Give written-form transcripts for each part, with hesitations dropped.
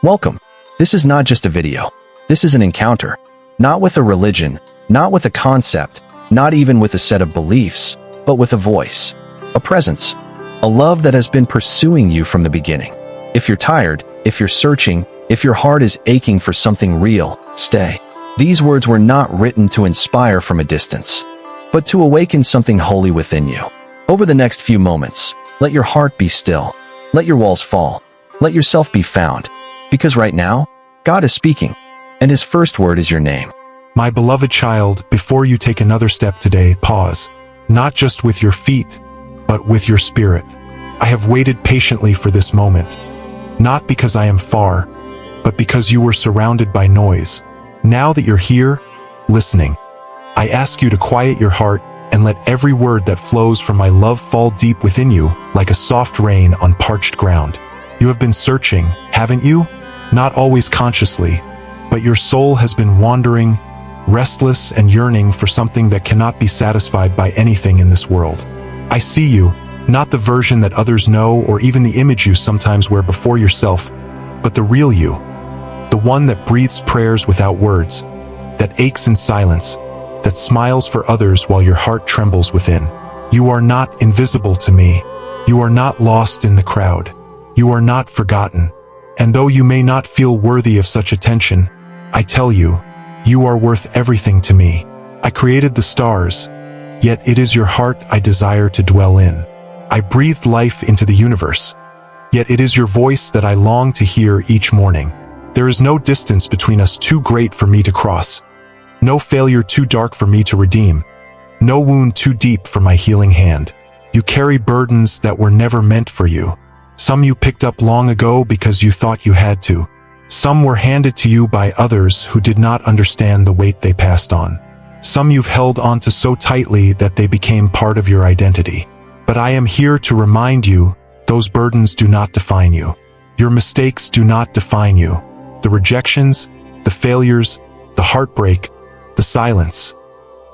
Welcome. This is not just a video. This is an encounter. Not with a religion, not with a concept, not even with a set of beliefs, but with a voice, a presence, a love that has been pursuing you from the beginning. If you're tired, if you're searching, if your heart is aching for something real, stay. These words were not written to inspire from a distance, but to awaken something holy within you. Over the next few moments, let your heart be still. Let your walls fall. Let yourself be found. Because right now, God is speaking, and His first word is your name. My beloved child, before you take another step today, pause. Not just with your feet, but with your spirit. I have waited patiently for this moment. Not because I am far, but because you were surrounded by noise. Now that you're here, listening, I ask you to quiet your heart and let every word that flows from my love fall deep within you like a soft rain on parched ground. You have been searching, haven't you? Not always consciously, but your soul has been wandering, restless and yearning for something that cannot be satisfied by anything in this world. I see you, not the version that others know or even the image you sometimes wear before yourself, but the real you. The one that breathes prayers without words, that aches in silence, that smiles for others while your heart trembles within. You are not invisible to me. You are not lost in the crowd. You are not forgotten. And though you may not feel worthy of such attention, I tell you, you are worth everything to me. I created the stars, yet it is your heart I desire to dwell in. I breathed life into the universe, yet it is your voice that I long to hear each morning. There is no distance between us too great for me to cross, no failure too dark for me to redeem, no wound too deep for my healing hand. You carry burdens that were never meant for you. Some you picked up long ago because you thought you had to. Some were handed to you by others who did not understand the weight they passed on. Some you've held onto so tightly that they became part of your identity. But I am here to remind you, those burdens do not define you. Your mistakes do not define you. The rejections, the failures, the heartbreak, the silence.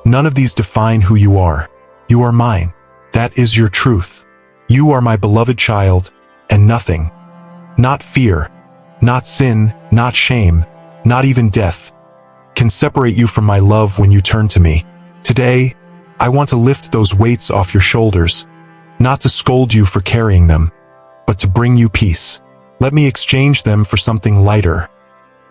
None of these define who you are. You are mine. That is your truth. You are my beloved child, and nothing, not fear, not sin, not shame, not even death, can separate you from my love when you turn to me. Today, I want to lift those weights off your shoulders, not to scold you for carrying them, but to bring you peace. Let me exchange them for something lighter.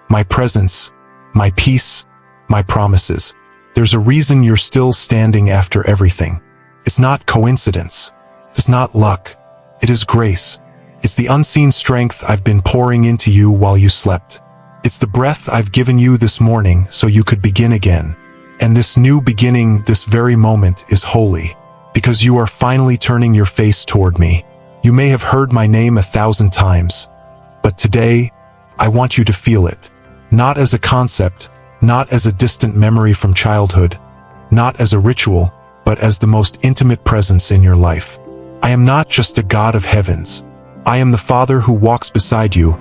My presence, my peace, my promises. There's a reason you're still standing after everything. It's not coincidence. It's not luck. It is grace. It's the unseen strength I've been pouring into you while you slept. It's the breath I've given you this morning so you could begin again. And this new beginning, this very moment, is holy, because you are finally turning your face toward me. You may have heard my name 1,000 times, but today, I want you to feel it. Not as a concept, not as a distant memory from childhood, not as a ritual, but as the most intimate presence in your life. I am not just a God of heavens. I am the Father who walks beside you,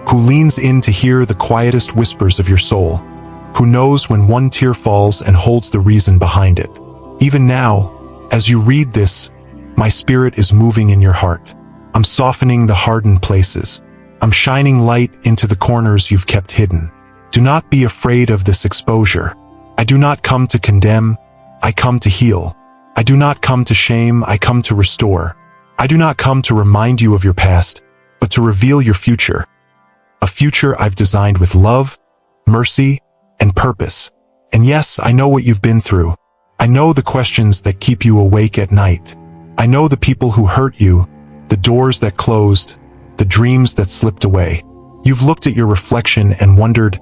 who leans in to hear the quietest whispers of your soul, who knows when one tear falls and holds the reason behind it. Even now, as you read this, my spirit is moving in your heart. I'm softening the hardened places. I'm shining light into the corners you've kept hidden. Do not be afraid of this exposure. I do not come to condemn, I come to heal. I do not come to shame, I come to restore. I do not come to remind you of your past, but to reveal your future. A future I've designed with love, mercy, and purpose. And yes, I know what you've been through. I know the questions that keep you awake at night. I know the people who hurt you, the doors that closed, the dreams that slipped away. You've looked at your reflection and wondered,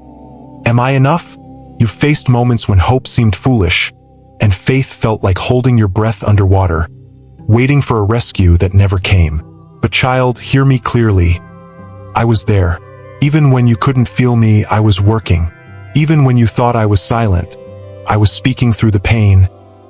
am I enough? You've faced moments when hope seemed foolish, and faith felt like holding your breath underwater, waiting for a rescue that never came. But child, hear me clearly. I was there. Even when you couldn't feel me, I was working. Even when you thought I was silent, I was speaking through the pain,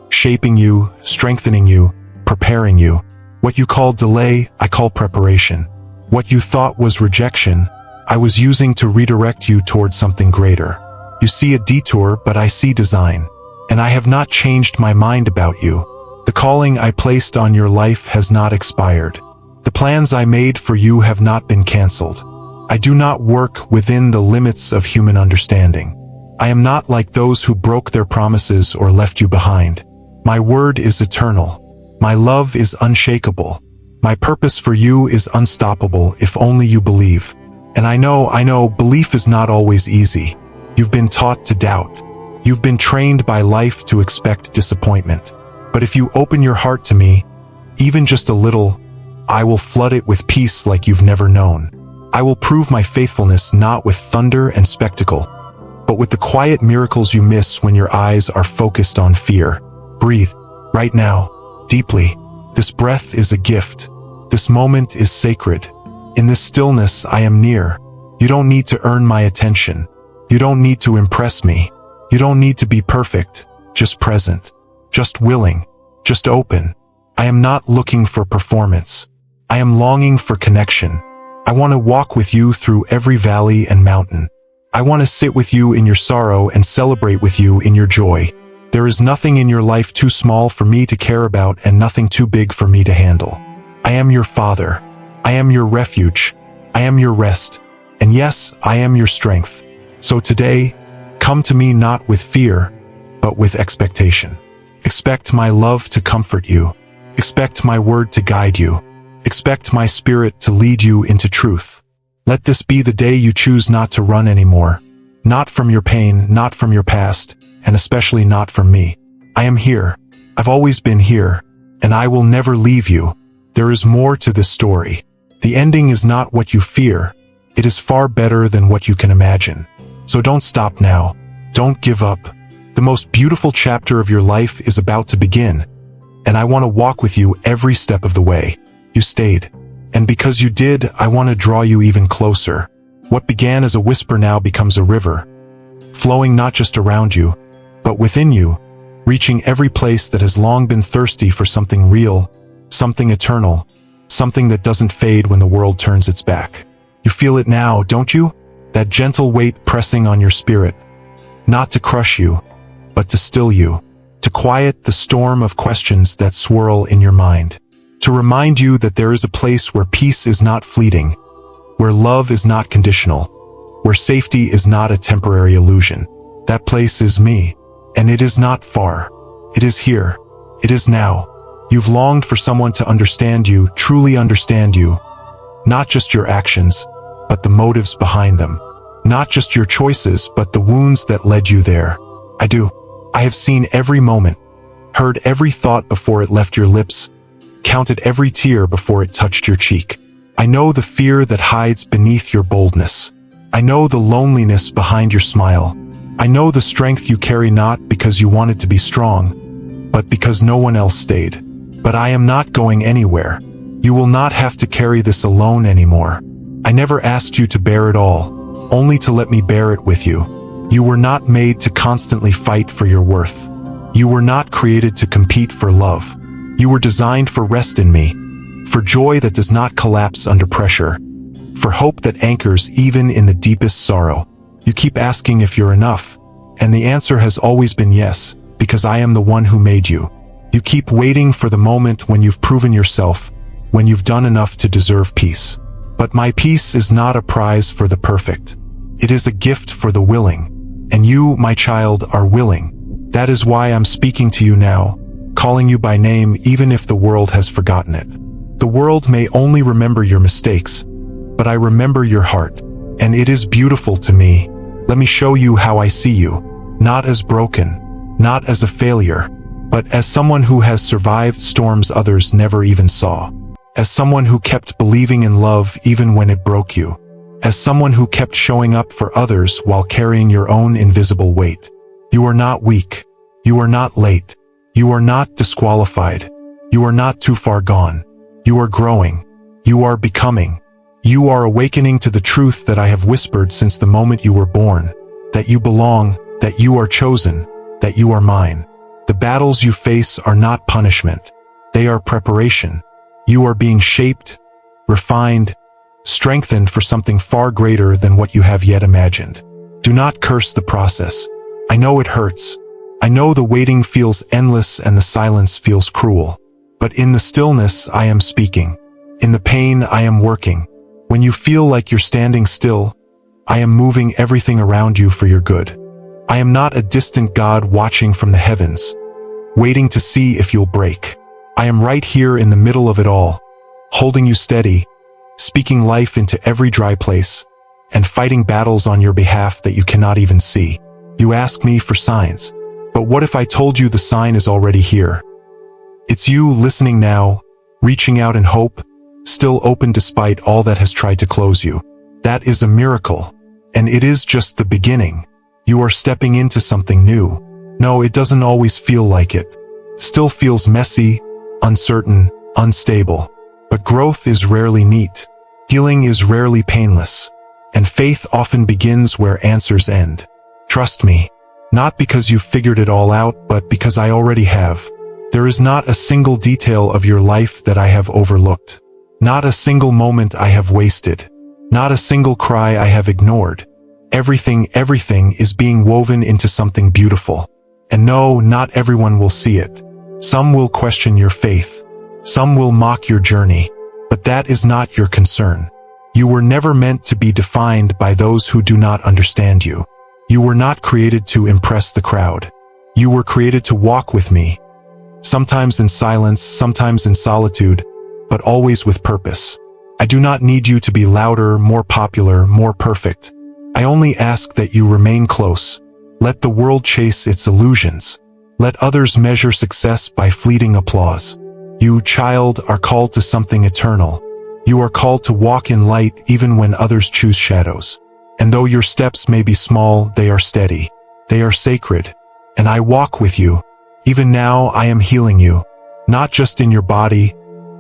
shaping you, strengthening you, preparing you. What you call delay, I call preparation. What you thought was rejection, I was using to redirect you towards something greater. You see a detour, but I see design. And I have not changed my mind about you. The calling I placed on your life has not expired. The plans I made for you have not been canceled. I do not work within the limits of human understanding. I am not like those who broke their promises or left you behind. My word is eternal. My love is unshakable. My purpose for you is unstoppable if only you believe. And I know, belief is not always easy. You've been taught to doubt. You've been trained by life to expect disappointment. But if you open your heart to me, even just a little, I will flood it with peace like you've never known. I will prove my faithfulness not with thunder and spectacle, but with the quiet miracles you miss when your eyes are focused on fear. Breathe, right now, deeply. This breath is a gift. This moment is sacred. In this stillness, I am near. You don't need to earn my attention. You don't need to impress me. You don't need to be perfect, just present, just willing, just open. I am not looking for performance. I am longing for connection. I want to walk with you through every valley and mountain. I want to sit with you in your sorrow and celebrate with you in your joy. There is nothing in your life too small for me to care about and nothing too big for me to handle. I am your father. I am your refuge. I am your rest. And yes, I am your strength. So today, come to me not with fear, but with expectation. Expect my love to comfort you. Expect my word to guide you. Expect my spirit to lead you into truth. Let this be the day you choose not to run anymore. Not from your pain, not from your past, and especially not from me. I am here. I've always been here, and I will never leave you. There is more to this story. The ending is not what you fear. It is far better than what you can imagine. So don't stop now. Don't give up. The most beautiful chapter of your life is about to begin, and I want to walk with you every step of the way. You stayed. And because you did, I want to draw you even closer. What began as a whisper now becomes a river, flowing not just around you, but within you, reaching every place that has long been thirsty for something real, something eternal, something that doesn't fade when the world turns its back. You feel it now, don't you? That gentle weight pressing on your spirit, not to crush you, but to still you, to quiet the storm of questions that swirl in your mind. To remind you that there is a place where peace is not fleeting, where love is not conditional, where safety is not a temporary illusion. That place is me, and it is not far. It is here. It is now. You've longed for someone to understand you, truly understand you, not just your actions, but the motives behind them, not just your choices, but the wounds that led you there. I do. I have seen every moment, heard every thought before it left your lips, counted every tear before it touched your cheek. I know the fear that hides beneath your boldness. I know the loneliness behind your smile. I know the strength you carry not because you wanted to be strong, but because no one else stayed. But I am not going anywhere. You will not have to carry this alone anymore. I never asked you to bear it all, only to let me bear it with you. You were not made to constantly fight for your worth. You were not created to compete for love. You were designed for rest in me, for joy that does not collapse under pressure, for hope that anchors even in the deepest sorrow. You keep asking if you're enough, and the answer has always been yes, because I am the one who made you. You keep waiting for the moment when you've proven yourself, when you've done enough to deserve peace. But my peace is not a prize for the perfect. It is a gift for the willing, and you, my child, are willing. That is why I'm speaking to you now, calling you by name even if the world has forgotten it. The world may only remember your mistakes, but I remember your heart, and it is beautiful to me. Let me show you how I see you, not as broken, not as a failure, but as someone who has survived storms others never even saw, as someone who kept believing in love even when it broke you, as someone who kept showing up for others while carrying your own invisible weight. You are not weak. You are not late. You are not disqualified. You are not too far gone. You are growing. You are becoming. You are awakening to the truth that I have whispered since the moment you were born, that you belong, that you are chosen, that you are mine. The battles you face are not punishment. They are preparation. You are being shaped, refined, strengthened for something far greater than what you have yet imagined. Do not curse the process. I know it hurts. I know the waiting feels endless and the silence feels cruel. But in the stillness I am speaking. In the pain I am working. When you feel like you're standing still, I am moving everything around you for your good. I am not a distant God watching from the heavens, waiting to see if you'll break. I am right here in the middle of it all, holding you steady, speaking life into every dry place, and fighting battles on your behalf that you cannot even see. You ask me for signs, but what if I told you the sign is already here? It's you listening now, reaching out in hope, still open despite all that has tried to close you. That is a miracle, and it is just the beginning. You are stepping into something new. No, it doesn't always feel like it. Still feels messy, uncertain, unstable. But growth is rarely neat. Healing is rarely painless. And faith often begins where answers end. Trust me, not because you've figured it all out, but because I already have. There is not a single detail of your life that I have overlooked. Not a single moment I have wasted. Not a single cry I have ignored. Everything is being woven into something beautiful. And no, not everyone will see it. Some will question your faith. Some will mock your journey. But that is not your concern. You were never meant to be defined by those who do not understand you. You were not created to impress the crowd. You were created to walk with me. Sometimes in silence, sometimes in solitude, but always with purpose. I do not need you to be louder, more popular, more perfect. I only ask that you remain close. Let the world chase its illusions. Let others measure success by fleeting applause. You, child, are called to something eternal. You are called to walk in light even when others choose shadows. And though your steps may be small, they are steady. They are sacred. And I walk with you. Even now I am healing you. Not just in your body,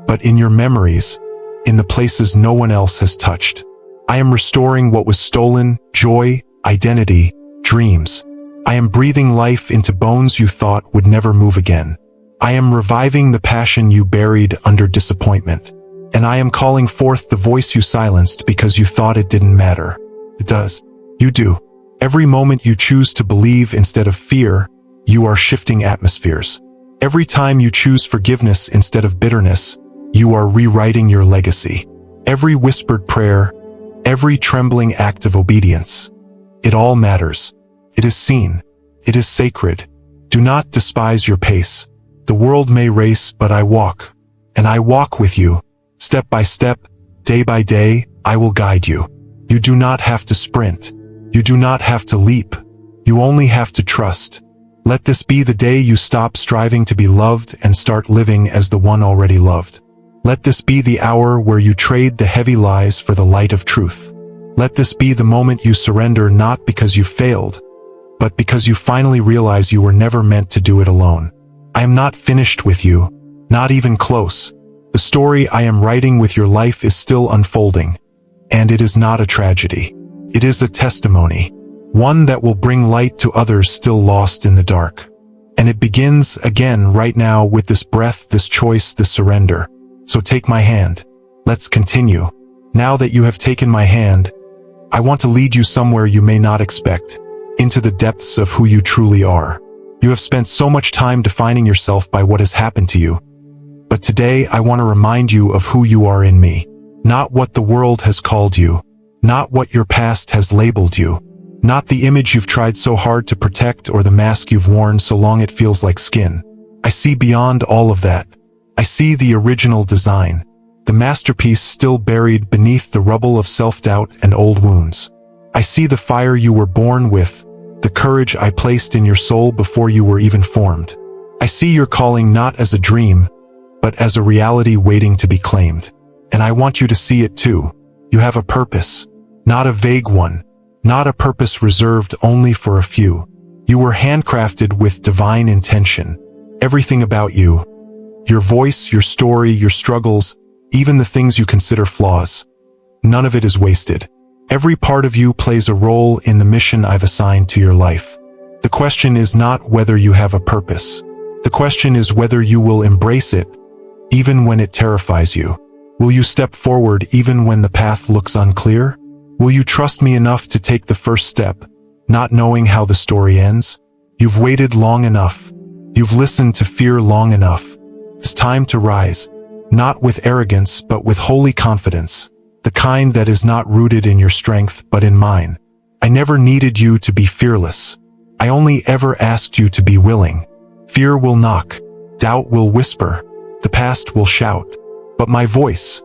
but in your memories, in the places no one else has touched. I am restoring what was stolen, joy, identity, dreams. I am breathing life into bones you thought would never move again. I am reviving the passion you buried under disappointment. And I am calling forth the voice you silenced because you thought it didn't matter. It does. You do. Every moment you choose to believe instead of fear, you are shifting atmospheres. Every time you choose forgiveness instead of bitterness, you are rewriting your legacy. Every whispered prayer, every trembling act of obedience, it all matters. It is seen. It is sacred. Do not despise your pace. The world may race, but I walk. And I walk with you. Step by step, day by day, I will guide you. You do not have to sprint. You do not have to leap. You only have to trust. Let this be the day you stop striving to be loved and start living as the one already loved. Let this be the hour where you trade the heavy lies for the light of truth. Let this be the moment you surrender not because you failed, but because you finally realize you were never meant to do it alone. I am not finished with you, not even close. The story I am writing with your life is still unfolding, and it is not a tragedy. It is a testimony, one that will bring light to others still lost in the dark. And it begins again right now with this breath, this choice, this surrender. So take my hand. Let's continue. Now that you have taken my hand, I want to lead you somewhere you may not expect, into the depths of who you truly are. You have spent so much time defining yourself by what has happened to you. But today I want to remind you of who you are in me. Not what the world has called you. Not what your past has labeled you. Not the image you've tried so hard to protect or the mask you've worn so long it feels like skin. I see beyond all of that. I see the original design. The masterpiece still buried beneath the rubble of self-doubt and old wounds. I see the fire you were born with, the courage I placed in your soul before you were even formed. I see your calling not as a dream, but as a reality waiting to be claimed. And I want you to see it too. You have a purpose, not a vague one, not a purpose reserved only for a few. You were handcrafted with divine intention. Everything about you, your voice, your story, your struggles, even the things you consider flaws, none of it is wasted. Every part of you plays a role in the mission I've assigned to your life. The question is not whether you have a purpose. The question is whether you will embrace it, even when it terrifies you. Will you step forward even when the path looks unclear? Will you trust me enough to take the first step, not knowing how the story ends? You've waited long enough. You've listened to fear long enough. It's time to rise, not with arrogance but with holy confidence. the kind that is not rooted in your strength but in mine. I never needed you to be fearless. I only ever asked you to be willing. Fear will knock, doubt will whisper, the past will shout. But my voice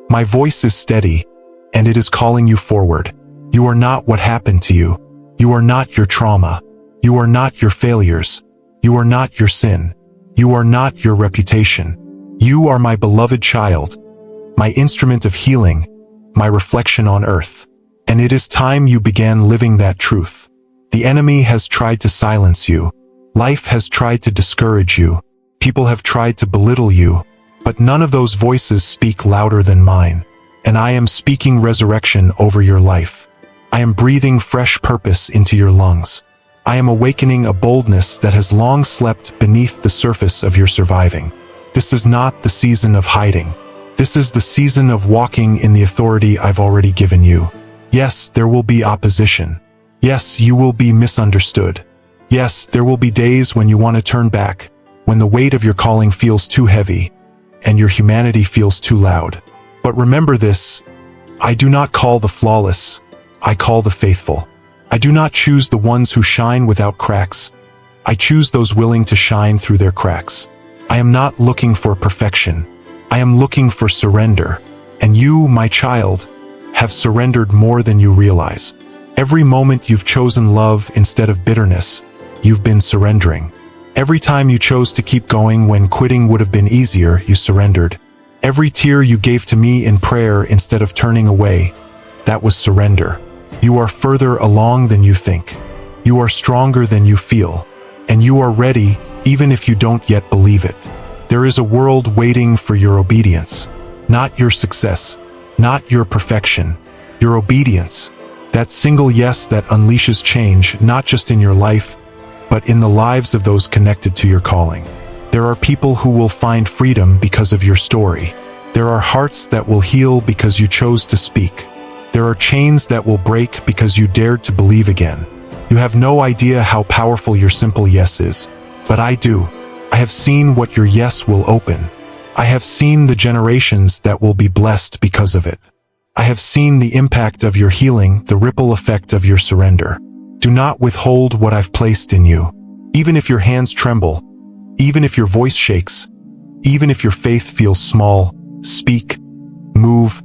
is steady, and it is calling you forward. You are not what happened to you. You are not your trauma. You are not your failures. You are not your sin. You are not your reputation. You are my beloved child, my instrument of healing, my reflection on earth. And it is time you began living that truth. The enemy has tried to silence you. Life has tried to discourage you. People have tried to belittle you. But none of those voices speak louder than mine. And I am speaking resurrection over your life. I am breathing fresh purpose into your lungs. I am awakening a boldness that has long slept beneath the surface of your surviving. This is not the season of hiding. This is the season of walking in the authority I've already given you. Yes, there will be opposition. Yes, you will be misunderstood. Yes, there will be days when you want to turn back, when the weight of your calling feels too heavy, and your humanity feels too loud. But remember this, I do not call the flawless, I call the faithful. I do not choose the ones who shine without cracks. I choose those willing to shine through their cracks. I am not looking for perfection. I am looking for surrender. And you, my child, have surrendered more than you realize. Every moment you've chosen love instead of bitterness, you've been surrendering. Every time you chose to keep going when quitting would have been easier, you surrendered. Every tear you gave to me in prayer instead of turning away, that was surrender. You are further along than you think. You are stronger than you feel. And you are ready, even if you don't yet believe it. There is a world waiting for your obedience. Not your success. Not your perfection. Your obedience. That single yes that unleashes change, not just in your life, but in the lives of those connected to your calling. There are people who will find freedom because of your story. There are hearts that will heal because you chose to speak. There are chains that will break because you dared to believe again. You have no idea how powerful your simple yes is, but I do. I have seen what your yes will open. I have seen the generations that will be blessed because of it. I have seen the impact of your healing, the ripple effect of your surrender. Do not withhold what I've placed in you. Even if your hands tremble, even if your voice shakes, even if your faith feels small, speak, move,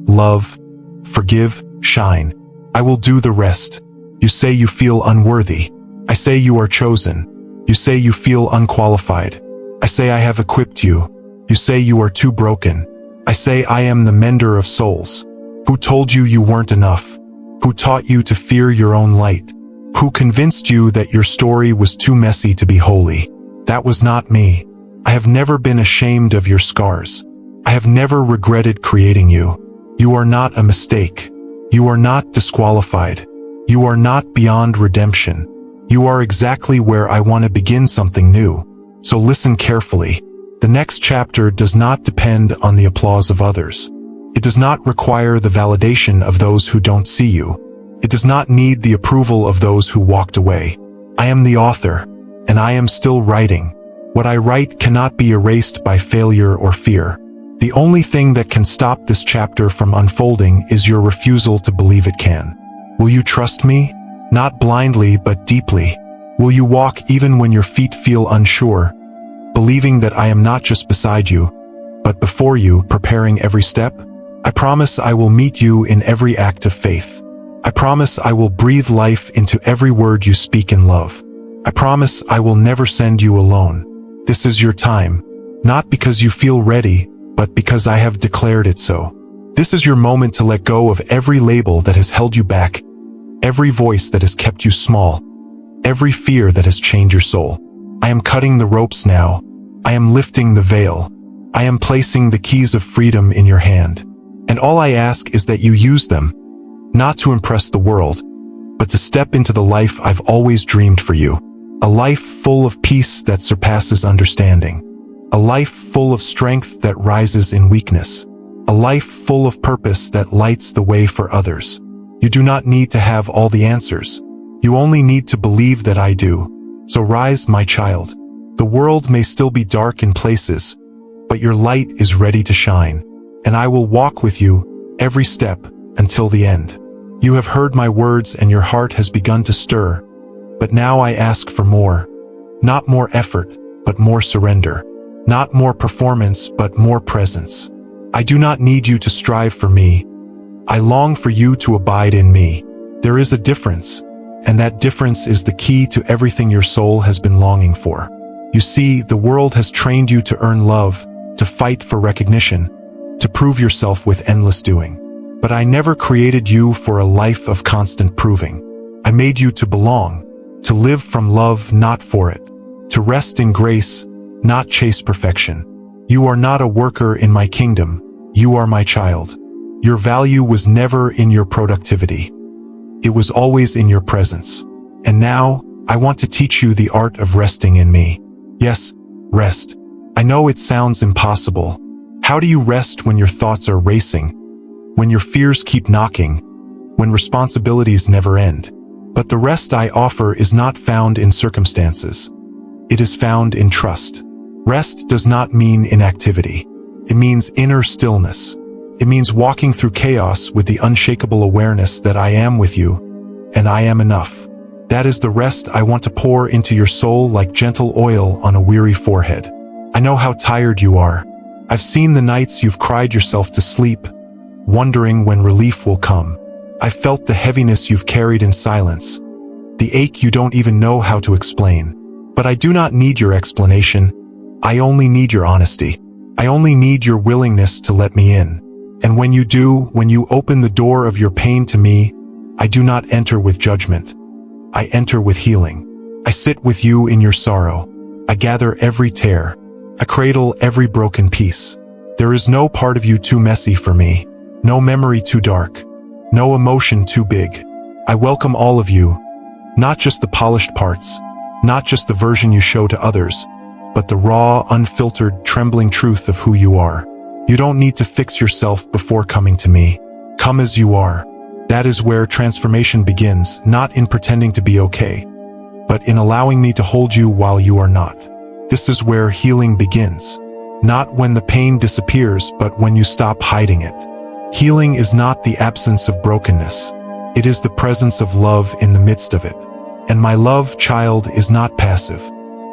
love, forgive, shine. I will do the rest. You say you feel unworthy. I say you are chosen. You say you feel unqualified. I say I have equipped you. You say you are too broken. I say I am the mender of souls. Who told you you weren't enough? Who taught you to fear your own light? Who convinced you that your story was too messy to be holy? That was not me. I have never been ashamed of your scars. I have never regretted creating you. You are not a mistake. You are not disqualified. You are not beyond redemption. You are exactly where I want to begin something new. So listen carefully. The next chapter does not depend on the applause of others. It does not require the validation of those who don't see you. It does not need the approval of those who walked away. I am the author, and I am still writing. What I write cannot be erased by failure or fear. The only thing that can stop this chapter from unfolding is your refusal to believe it can. Will you trust me? Not blindly, but deeply. Will you walk even when your feet feel unsure, believing that I am not just beside you, but before you, preparing every step? I promise I will meet you in every act of faith. I promise I will breathe life into every word you speak in love. I promise I will never send you alone. This is your time, not because you feel ready, but because I have declared it so. This is your moment to let go of every label that has held you back, every voice that has kept you small, every fear that has chained your soul. I am cutting the ropes now. I am lifting the veil. I am placing the keys of freedom in your hand. And all I ask is that you use them, not to impress the world, but to step into the life I've always dreamed for you. A life full of peace that surpasses understanding. A life full of strength that rises in weakness. A life full of purpose that lights the way for others. You do not need to have all the answers. You only need to believe that I do. So rise, my child. The world may still be dark in places, but your light is ready to shine. And I will walk with you, every step, until the end. You have heard my words and your heart has begun to stir. But now I ask for more. Not more effort, but more surrender. Not more performance, but more presence. I do not need you to strive for me. I long for you to abide in me. There is a difference, and that difference is the key to everything your soul has been longing for. You see, the world has trained you to earn love, to fight for recognition, to prove yourself with endless doing. But I never created you for a life of constant proving. I made you to belong, to live from love, not for it, to rest in grace, not chase perfection. You are not a worker in my kingdom, you are my child. Your value was never in your productivity. It was always in your presence. And now, I want to teach you the art of resting in me. Yes, rest. I know it sounds impossible. How do you rest when your thoughts are racing? When your fears keep knocking? When responsibilities never end? But the rest I offer is not found in circumstances. It is found in trust. Rest does not mean inactivity. It means inner stillness. It means walking through chaos with the unshakable awareness that I am with you, and I am enough. That is the rest I want to pour into your soul like gentle oil on a weary forehead. I know how tired you are. I've seen the nights you've cried yourself to sleep, wondering when relief will come. I've felt the heaviness you've carried in silence, the ache you don't even know how to explain. But I do not need your explanation. I only need your honesty. I only need your willingness to let me in. And when you do, when you open the door of your pain to me, I do not enter with judgment. I enter with healing. I sit with you in your sorrow. I gather every tear. I cradle every broken piece. There is no part of you too messy for me. No memory too dark. No emotion too big. I welcome all of you. Not just the polished parts. Not just the version you show to others. But the raw, unfiltered, trembling truth of who you are. You don't need to fix yourself before coming to me. Come as you are. That is where transformation begins, not in pretending to be okay, but in allowing me to hold you while you are not. This is where healing begins. Not when the pain disappears, but when you stop hiding it. Healing is not the absence of brokenness. It is the presence of love in the midst of it. And my love, child, is not passive.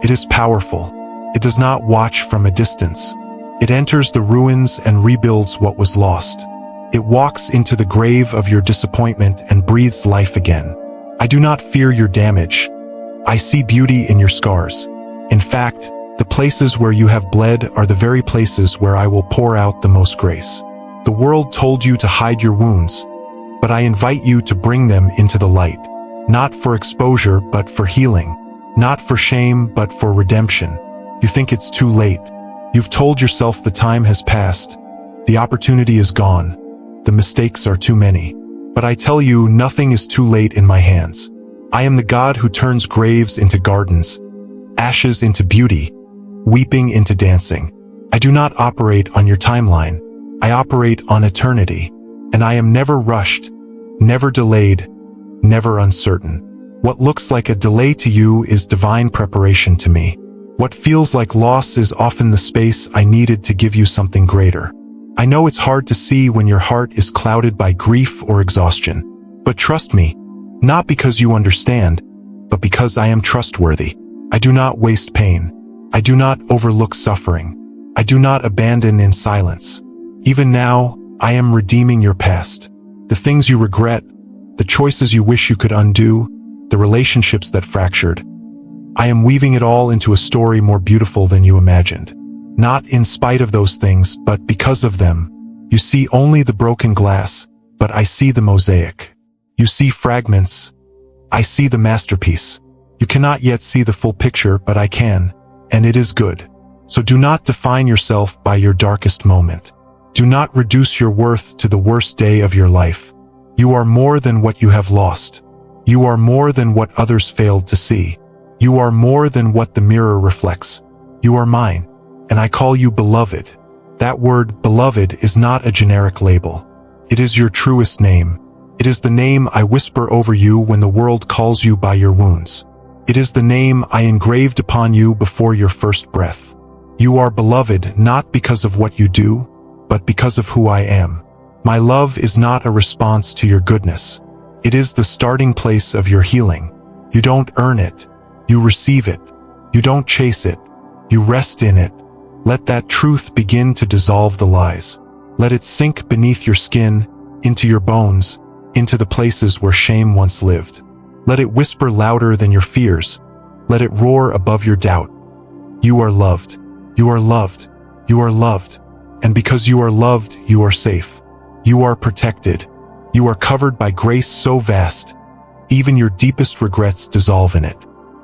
It is powerful. It does not watch from a distance. It enters the ruins and rebuilds what was lost. It walks into the grave of your disappointment and breathes life again. I do not fear your damage. I see beauty in your scars. In fact, the places where you have bled are the very places where I will pour out the most grace. The world told you to hide your wounds, but I invite you to bring them into the light. Not for exposure, but for healing. Not for shame, but for redemption. You think it's too late. You've told yourself the time has passed. The opportunity is gone. The mistakes are too many. But I tell you, nothing is too late in my hands. I am the God who turns graves into gardens, ashes into beauty, weeping into dancing. I do not operate on your timeline. I operate on eternity. And I am never rushed, never delayed, never uncertain. What looks like a delay to you is divine preparation to me. What feels like loss is often the space I needed to give you something greater. I know it's hard to see when your heart is clouded by grief or exhaustion. But trust me, not because you understand, but because I am trustworthy. I do not waste pain. I do not overlook suffering. I do not abandon in silence. Even now, I am redeeming your past. The things you regret, the choices you wish you could undo, the relationships that fractured. I am weaving it all into a story more beautiful than you imagined. Not in spite of those things, but because of them. You see only the broken glass, but I see the mosaic. You see fragments. I see the masterpiece. You cannot yet see the full picture, but I can, and it is good. So do not define yourself by your darkest moment. Do not reduce your worth to the worst day of your life. You are more than what you have lost. You are more than what others failed to see. You are more than what the mirror reflects. You are mine, and I call you beloved. That word, beloved, is not a generic label. It is your truest name. It is the name I whisper over you when the world calls you by your wounds. It is the name I engraved upon you before your first breath. You are beloved not because of what you do, but because of who I am. My love is not a response to your goodness. It is the starting place of your healing. You don't earn it. You receive it. You don't chase it. You rest in it. Let that truth begin to dissolve the lies. Let it sink beneath your skin, into your bones, into the places where shame once lived. Let it whisper louder than your fears. Let it roar above your doubt. You are loved. You are loved. You are loved. And because you are loved, you are safe. You are protected. You are covered by grace so vast, even your deepest regrets dissolve in it.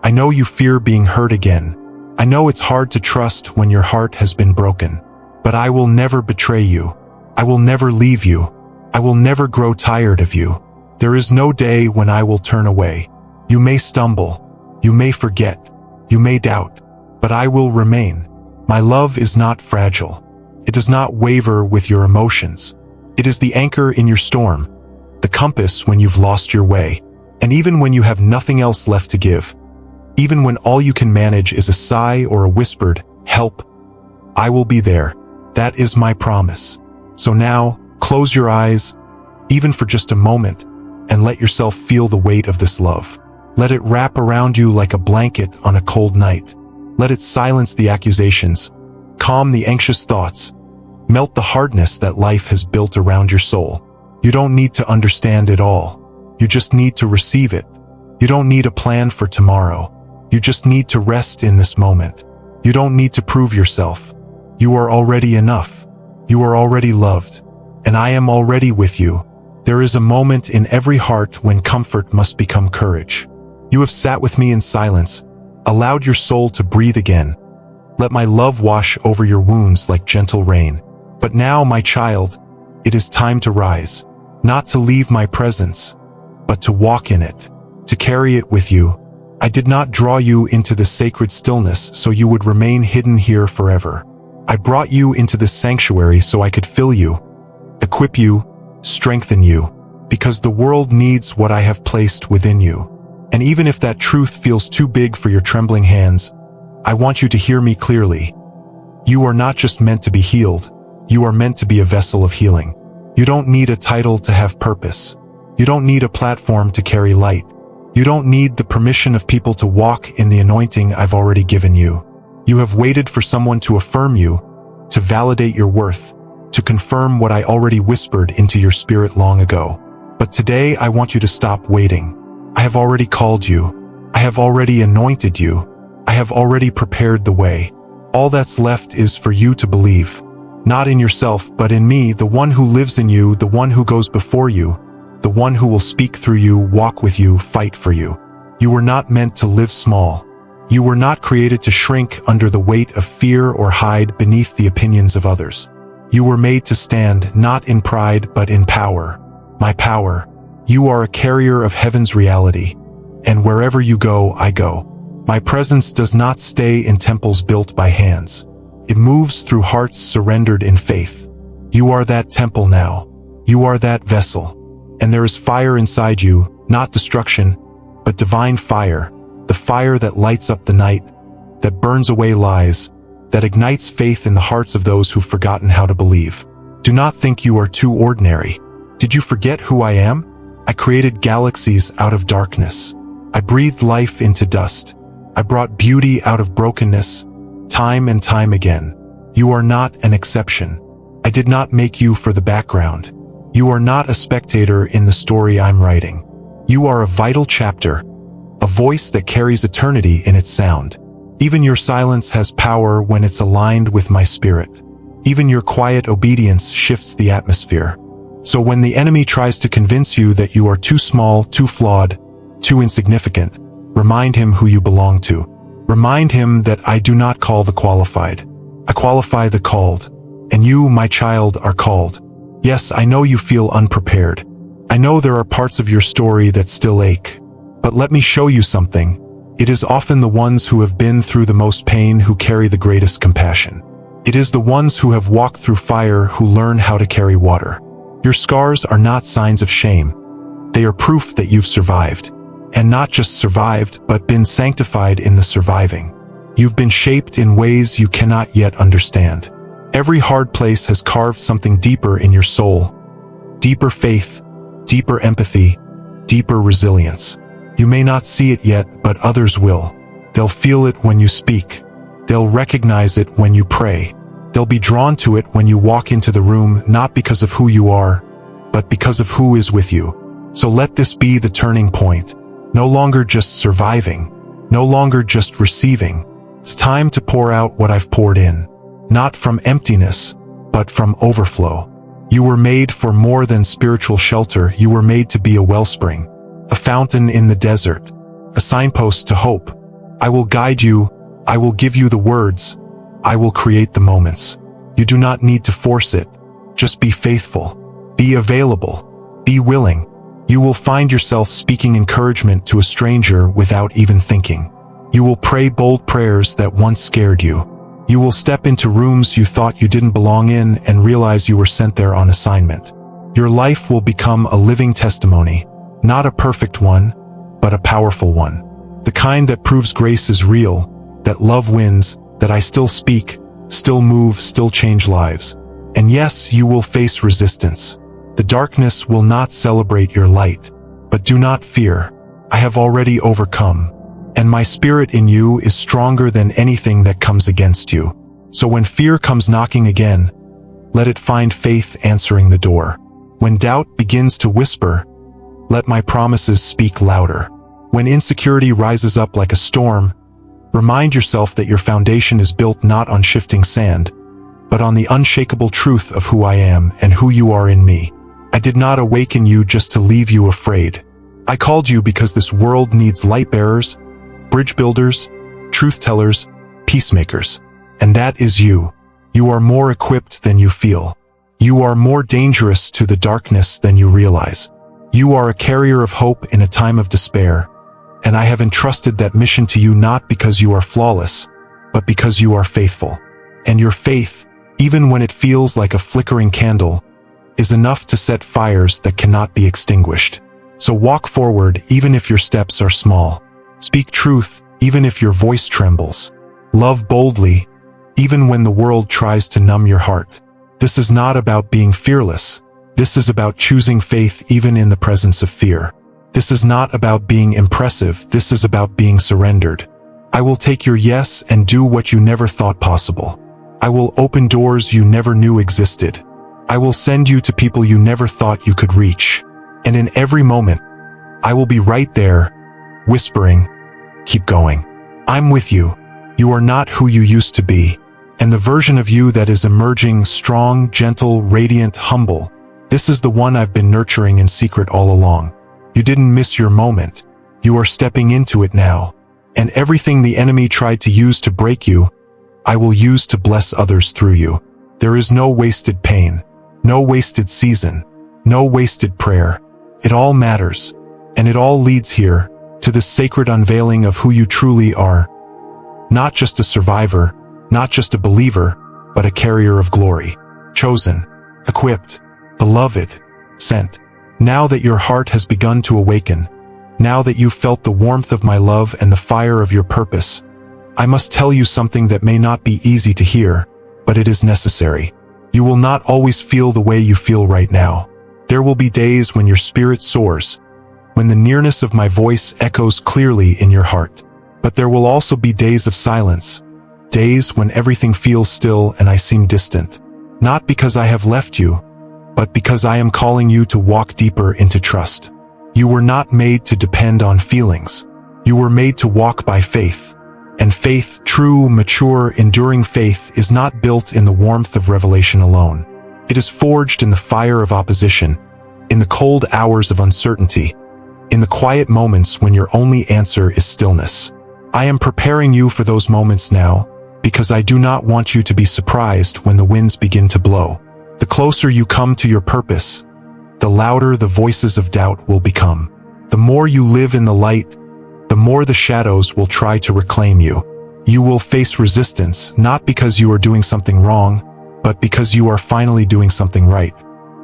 I know you fear being hurt again. I know it's hard to trust when your heart has been broken. But I will never betray you. I will never leave you. I will never grow tired of you. There is no day when I will turn away. You may stumble. You may forget. You may doubt. But I will remain. My love is not fragile. It does not waver with your emotions. It is the anchor in your storm, the compass when you've lost your way, and even when you have nothing else left to give. Even when all you can manage is a sigh or a whispered, "Help," I will be there. That is my promise. So now, close your eyes, even for just a moment, and let yourself feel the weight of this love. Let it wrap around you like a blanket on a cold night. Let it silence the accusations, calm the anxious thoughts, melt the hardness that life has built around your soul. You don't need to understand it all. You just need to receive it. You don't need a plan for tomorrow. You just need to rest in this moment. You don't need to prove yourself. You are already enough. You are already loved. And I am already with you. There is a moment in every heart when comfort must become courage. You have sat with me in silence, allowed your soul to breathe again. Let my love wash over your wounds like gentle rain. But now, my child, it is time to rise. Not to leave my presence, but to walk in it, to carry it with you. I did not draw you into the sacred stillness so you would remain hidden here forever. I brought you into this sanctuary so I could fill you, equip you, strengthen you, because the world needs what I have placed within you. And even if that truth feels too big for your trembling hands, I want you to hear me clearly. You are not just meant to be healed, you are meant to be a vessel of healing. You don't need a title to have purpose. You don't need a platform to carry light. You don't need the permission of people to walk in the anointing I've already given you. You have waited for someone to affirm you, to validate your worth, to confirm what I already whispered into your spirit long ago. But today I want you to stop waiting. I have already called you. I have already anointed you. I have already prepared the way. All that's left is for you to believe. Not in yourself, but in me, the one who lives in you, the one who goes before you, the one who will speak through you, walk with you, fight for you. You were not meant to live small. You were not created to shrink under the weight of fear or hide beneath the opinions of others. You were made to stand not in pride but in power. My power. You are a carrier of heaven's reality, and wherever you go, I go. My presence does not stay in temples built by hands. It moves through hearts surrendered in faith. You are that temple now. You are that vessel. And there is fire inside you, not destruction, but divine fire, the fire that lights up the night, that burns away lies, that ignites faith in the hearts of those who've forgotten how to believe. Do not think you are too ordinary. Did you forget who I am? I created galaxies out of darkness. I breathed life into dust. I brought beauty out of brokenness, time and time again. You are not an exception. I did not make you for the background. You are not a spectator in the story I'm writing. You are a vital chapter, a voice that carries eternity in its sound. Even your silence has power when it's aligned with my spirit. Even your quiet obedience shifts the atmosphere. So when the enemy tries to convince you that you are too small, too flawed, too insignificant, remind him who you belong to. Remind him that I do not call the qualified. I qualify the called. And you, my child, are called. Yes, I know you feel unprepared. I know there are parts of your story that still ache. But let me show you something. It is often the ones who have been through the most pain who carry the greatest compassion. It is the ones who have walked through fire who learn how to carry water. Your scars are not signs of shame. They are proof that you've survived. And not just survived, but been sanctified in the surviving. You've been shaped in ways you cannot yet understand. Every hard place has carved something deeper in your soul, deeper faith, deeper empathy, deeper resilience. You may not see it yet, but others will. They'll feel it when you speak. They'll recognize it when you pray. They'll be drawn to it when you walk into the room, not because of who you are, but because of who is with you. So let this be the turning point. No longer just surviving. No longer just receiving. It's time to pour out what I've poured in. Not from emptiness, but from overflow. You were made for more than spiritual shelter. You were made to be a wellspring, a fountain in the desert, a signpost to hope. I will guide you. I will give you the words. I will create the moments. You do not need to force it. Just be faithful. Be available. Be willing. You will find yourself speaking encouragement to a stranger without even thinking. You will pray bold prayers that once scared you. You will step into rooms you thought you didn't belong in and realize you were sent there on assignment. Your life will become a living testimony, not a perfect one, but a powerful one. The kind that proves grace is real, that love wins, that I still speak, still move, still change lives. And yes, you will face resistance. The darkness will not celebrate your light. But do not fear. I have already overcome. And my spirit in you is stronger than anything that comes against you. So when fear comes knocking again, let it find faith answering the door. When doubt begins to whisper, let my promises speak louder. When insecurity rises up like a storm, remind yourself that your foundation is built not on shifting sand, but on the unshakable truth of who I am and who you are in me. I did not awaken you just to leave you afraid. I called you because this world needs light bearers, bridge builders, truth tellers, peacemakers. And that is you. You are more equipped than you feel. You are more dangerous to the darkness than you realize. You are a carrier of hope in a time of despair. And I have entrusted that mission to you not because you are flawless, but because you are faithful. And your faith, even when it feels like a flickering candle, is enough to set fires that cannot be extinguished. So walk forward even if your steps are small. Speak truth, even if your voice trembles. Love boldly, even when the world tries to numb your heart. This is not about being fearless. This is about choosing faith even in the presence of fear. This is not about being impressive. This is about being surrendered. I will take your yes and do what you never thought possible. I will open doors you never knew existed. I will send you to people you never thought you could reach. And in every moment, I will be right there, whispering, keep going. I'm with you. You are not who you used to be. And the version of you that is emerging, strong, gentle, radiant, humble, this is the one I've been nurturing in secret all along. You didn't miss your moment. You are stepping into it now. And everything the enemy tried to use to break you, I will use to bless others through you. There is no wasted pain, no wasted season, no wasted prayer. It all matters. And it all leads here, to the sacred unveiling of who you truly are. Not just a survivor, not just a believer, but a carrier of glory. Chosen, equipped, beloved, sent. Now that your heart has begun to awaken, now that you've felt the warmth of my love and the fire of your purpose, I must tell you something that may not be easy to hear, but it is necessary. You will not always feel the way you feel right now. There will be days when your spirit soars, when the nearness of my voice echoes clearly in your heart. But there will also be days of silence, days when everything feels still and I seem distant. Not because I have left you, but because I am calling you to walk deeper into trust. You were not made to depend on feelings. You were made to walk by faith. And faith, true, mature, enduring faith, is not built in the warmth of revelation alone. It is forged in the fire of opposition, in the cold hours of uncertainty, in the quiet moments when your only answer is stillness. I am preparing you for those moments now, because I do not want you to be surprised when the winds begin to blow. The closer you come to your purpose, the louder the voices of doubt will become. The more you live in the light, the more the shadows will try to reclaim you. You will face resistance, not because you are doing something wrong, but because you are finally doing something right.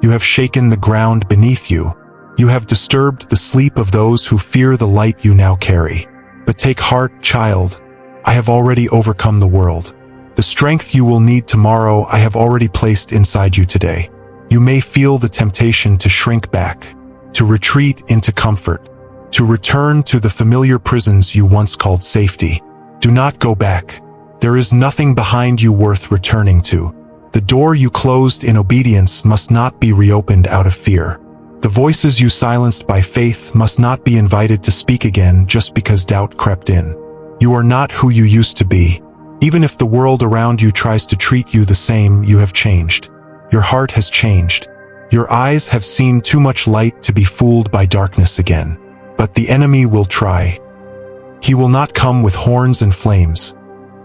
You have shaken the ground beneath you. You have disturbed the sleep of those who fear the light you now carry. But take heart, child. I have already overcome the world. The strength you will need tomorrow I have already placed inside you today. You may feel the temptation to shrink back, to retreat into comfort, to return to the familiar prisons you once called safety. Do not go back. There is nothing behind you worth returning to. The door you closed in obedience must not be reopened out of fear. The voices you silenced by faith must not be invited to speak again just because doubt crept in. You are not who you used to be. Even if the world around you tries to treat you the same, you have changed. Your heart has changed. Your eyes have seen too much light to be fooled by darkness again. But the enemy will try. He will not come with horns and flames.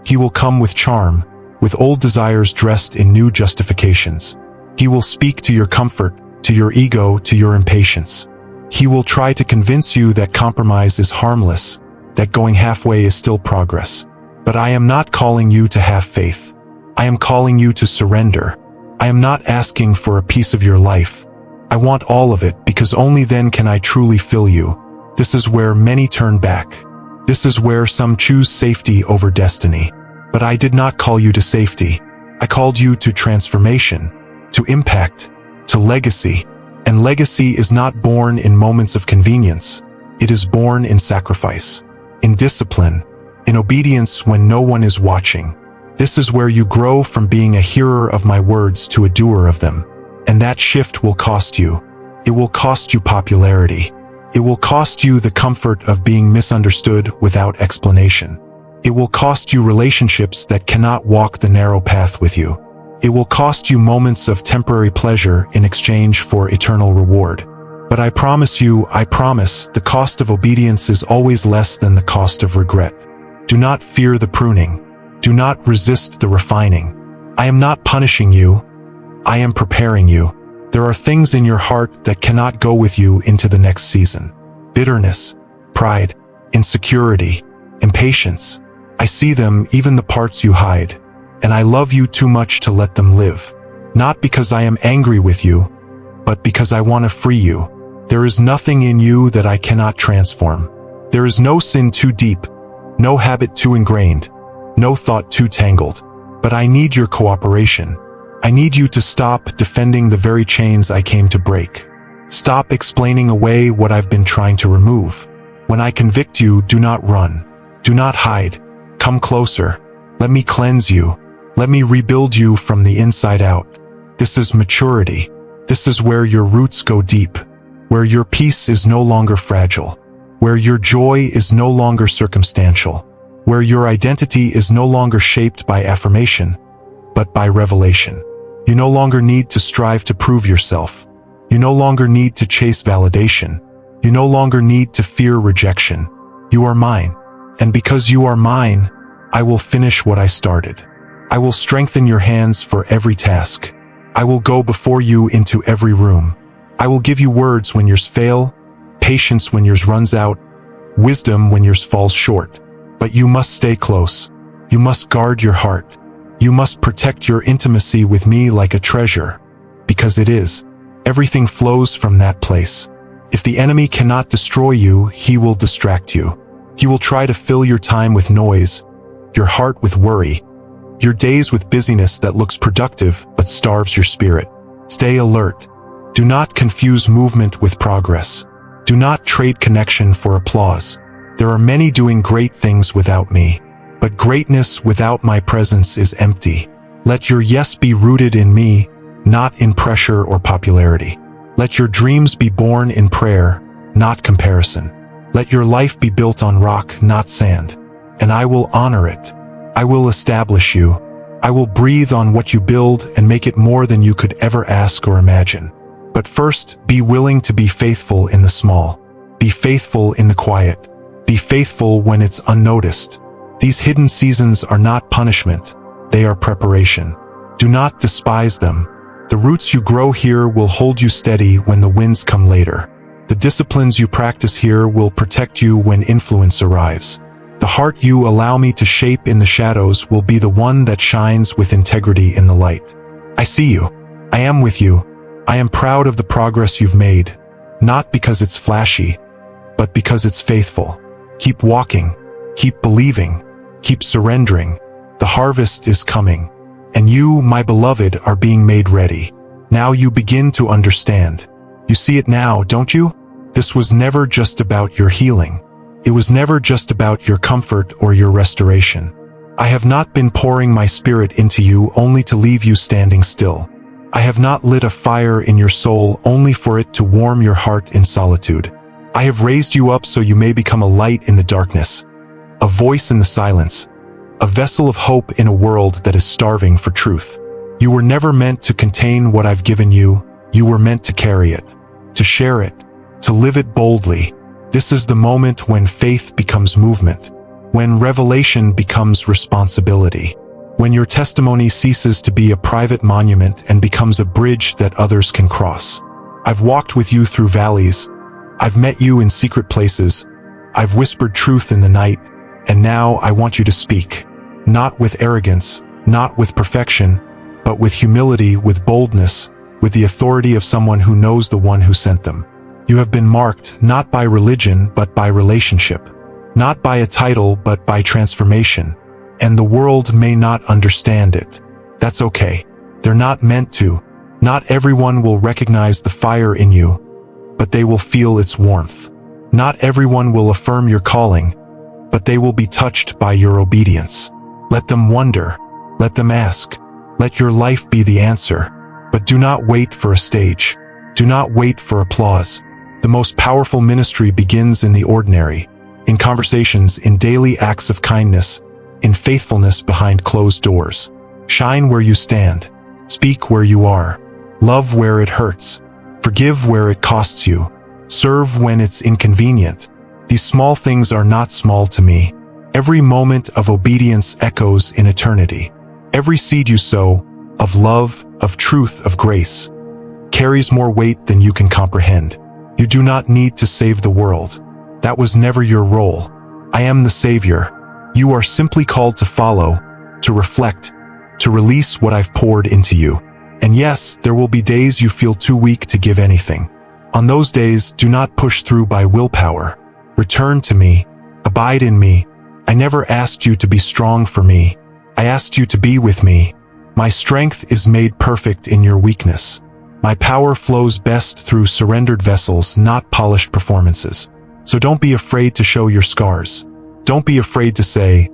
He will come with charm, with old desires dressed in new justifications. He will speak to your comfort, to your ego, to your impatience. He will try to convince you that compromise is harmless, that going halfway is still progress. But I am not calling you to have faith. I am calling you to surrender. I am not asking for a piece of your life. I want all of it because only then can I truly fill you. This is where many turn back. This is where some choose safety over destiny. But I did not call you to safety. I called you to transformation, to impact, to legacy. And legacy is not born in moments of convenience. It is born in sacrifice, in discipline, in obedience when no one is watching. This is where you grow from being a hearer of my words to a doer of them. And that shift will cost you. It will cost you popularity. It will cost you the comfort of being misunderstood without explanation. It will cost you relationships that cannot walk the narrow path with you. It will cost you moments of temporary pleasure in exchange for eternal reward. But I promise, the cost of obedience is always less than the cost of regret. Do not fear the pruning. Do not resist the refining. I am not punishing you. I am preparing you. There are things in your heart that cannot go with you into the next season. Bitterness, pride, insecurity, impatience. I see them, even the parts you hide. And I love you too much to let them live. Not because I am angry with you, but because I want to free you. There is nothing in you that I cannot transform. There is no sin too deep, no habit too ingrained, no thought too tangled. But I need your cooperation. I need you to stop defending the very chains I came to break. Stop explaining away what I've been trying to remove. When I convict you, do not run. Do not hide. Come closer. Let me cleanse you. Let me rebuild you from the inside out. This is maturity. This is where your roots go deep, where your peace is no longer fragile, where your joy is no longer circumstantial, where your identity is no longer shaped by affirmation, but by revelation. You no longer need to strive to prove yourself. You no longer need to chase validation. You no longer need to fear rejection. You are mine. And because you are mine, I will finish what I started. I will strengthen your hands for every task. I will go before you into every room. I will give you words when yours fail, patience when yours runs out, wisdom when yours falls short. But you must stay close. You must guard your heart. You must protect your intimacy with me like a treasure, because it is. Everything flows from that place. If the enemy cannot destroy you, he will distract you. He will try to fill your time with noise, your heart with worry, your days with busyness that looks productive but starves your spirit. Stay alert. Do not confuse movement with progress. Do not trade connection for applause. There are many doing great things without me, but greatness without my presence is empty. Let your yes be rooted in me, not in pressure or popularity. Let your dreams be born in prayer, not comparison. Let your life be built on rock, not sand. And I will honor it. I will establish you. I will breathe on what you build and make it more than you could ever ask or imagine. But first, be willing to be faithful in the small. Be faithful in the quiet. Be faithful when it's unnoticed. These hidden seasons are not punishment. They are preparation. Do not despise them. The roots you grow here will hold you steady when the winds come later. The disciplines you practice here will protect you when influence arrives. The heart you allow me to shape in the shadows will be the one that shines with integrity in the light. I see you. I am with you. I am proud of the progress you've made, not because it's flashy, but because it's faithful. Keep walking. Keep believing. Keep surrendering. The harvest is coming. And you, my beloved, are being made ready. Now you begin to understand. You see it now, don't you? This was never just about your healing. It was never just about your comfort or your restoration. I have not been pouring my spirit into you only to leave you standing still. I have not lit a fire in your soul only for it to warm your heart in solitude. I have raised you up so you may become a light in the darkness, a voice in the silence, a vessel of hope in a world that is starving for truth. You were never meant to contain what I've given you. You were meant to carry it, to share it, to live it boldly. This is the moment when faith becomes movement, when revelation becomes responsibility, when your testimony ceases to be a private monument and becomes a bridge that others can cross. I've walked with you through valleys. I've met you in secret places. I've whispered truth in the night, and now I want you to speak, not with arrogance, not with perfection, but with humility, with boldness, with the authority of someone who knows the one who sent them. You have been marked not by religion, but by relationship, not by a title, but by transformation. And the world may not understand it. That's okay. They're not meant to. Not everyone will recognize the fire in you, but they will feel its warmth. Not everyone will affirm your calling, but they will be touched by your obedience. Let them wonder. Let them ask. Let your life be the answer. But do not wait for a stage. Do not wait for applause. The most powerful ministry begins in the ordinary, in conversations, in daily acts of kindness, in faithfulness behind closed doors. Shine where you stand. Speak where you are. Love where it hurts. Forgive where it costs you. Serve when it's inconvenient. These small things are not small to me. Every moment of obedience echoes in eternity. Every seed you sow, of love, of truth, of grace, carries more weight than you can comprehend. You do not need to save the world. That was never your role. I am the Savior. You are simply called to follow, to reflect, to release what I've poured into you. And yes, there will be days you feel too weak to give anything. On those days, do not push through by willpower. Return to me. Abide in me. I never asked you to be strong for me. I asked you to be with me. My strength is made perfect in your weakness. My power flows best through surrendered vessels, not polished performances. So don't be afraid to show your scars. Don't be afraid to say,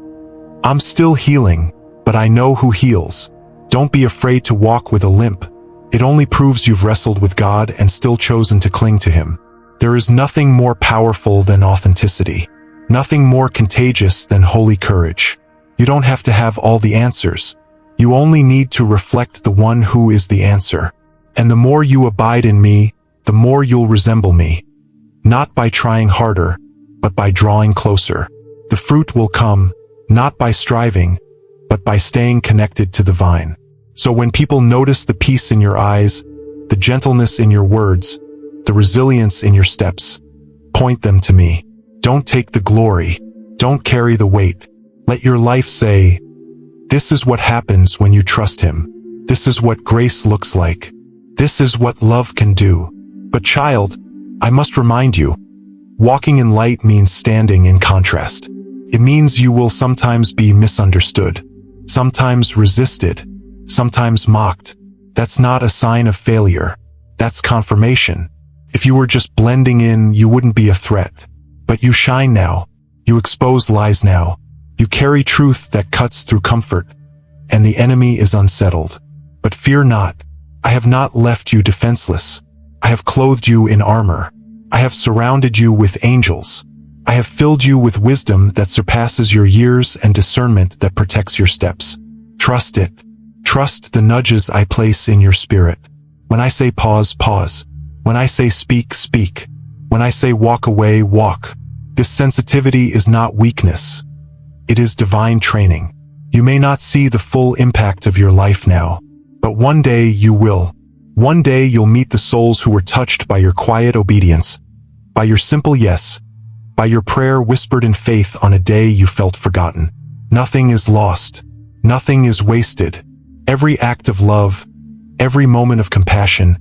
I'm still healing, but I know who heals. Don't be afraid to walk with a limp. It only proves you've wrestled with God and still chosen to cling to Him. There is nothing more powerful than authenticity. Nothing more contagious than holy courage. You don't have to have all the answers. You only need to reflect the one who is the answer. And the more you abide in me, the more you'll resemble me. Not by trying harder, but by drawing closer. The fruit will come, not by striving, but by staying connected to the vine. So when people notice the peace in your eyes, the gentleness in your words, the resilience in your steps, point them to me. Don't take the glory. Don't carry the weight. Let your life say, this is what happens when you trust Him. This is what grace looks like. This is what love can do. But child, I must remind you, walking in light means standing in contrast. It means you will sometimes be misunderstood, sometimes resisted, sometimes mocked. That's not a sign of failure. That's confirmation. If you were just blending in, you wouldn't be a threat. But you shine now. You expose lies now. You carry truth that cuts through comfort, and the enemy is unsettled. But fear not. I have not left you defenseless. I have clothed you in armor. I have surrounded you with angels. I have filled you with wisdom that surpasses your years and discernment that protects your steps. Trust it. Trust the nudges I place in your spirit. When I say pause, pause. When I say speak, speak. When I say walk away, walk. This sensitivity is not weakness. It is divine training. You may not see the full impact of your life now, but one day you will. One day you'll meet the souls who were touched by your quiet obedience, by your simple yes, by your prayer whispered in faith on a day you felt forgotten. Nothing is lost. Nothing is wasted. Every act of love, every moment of compassion,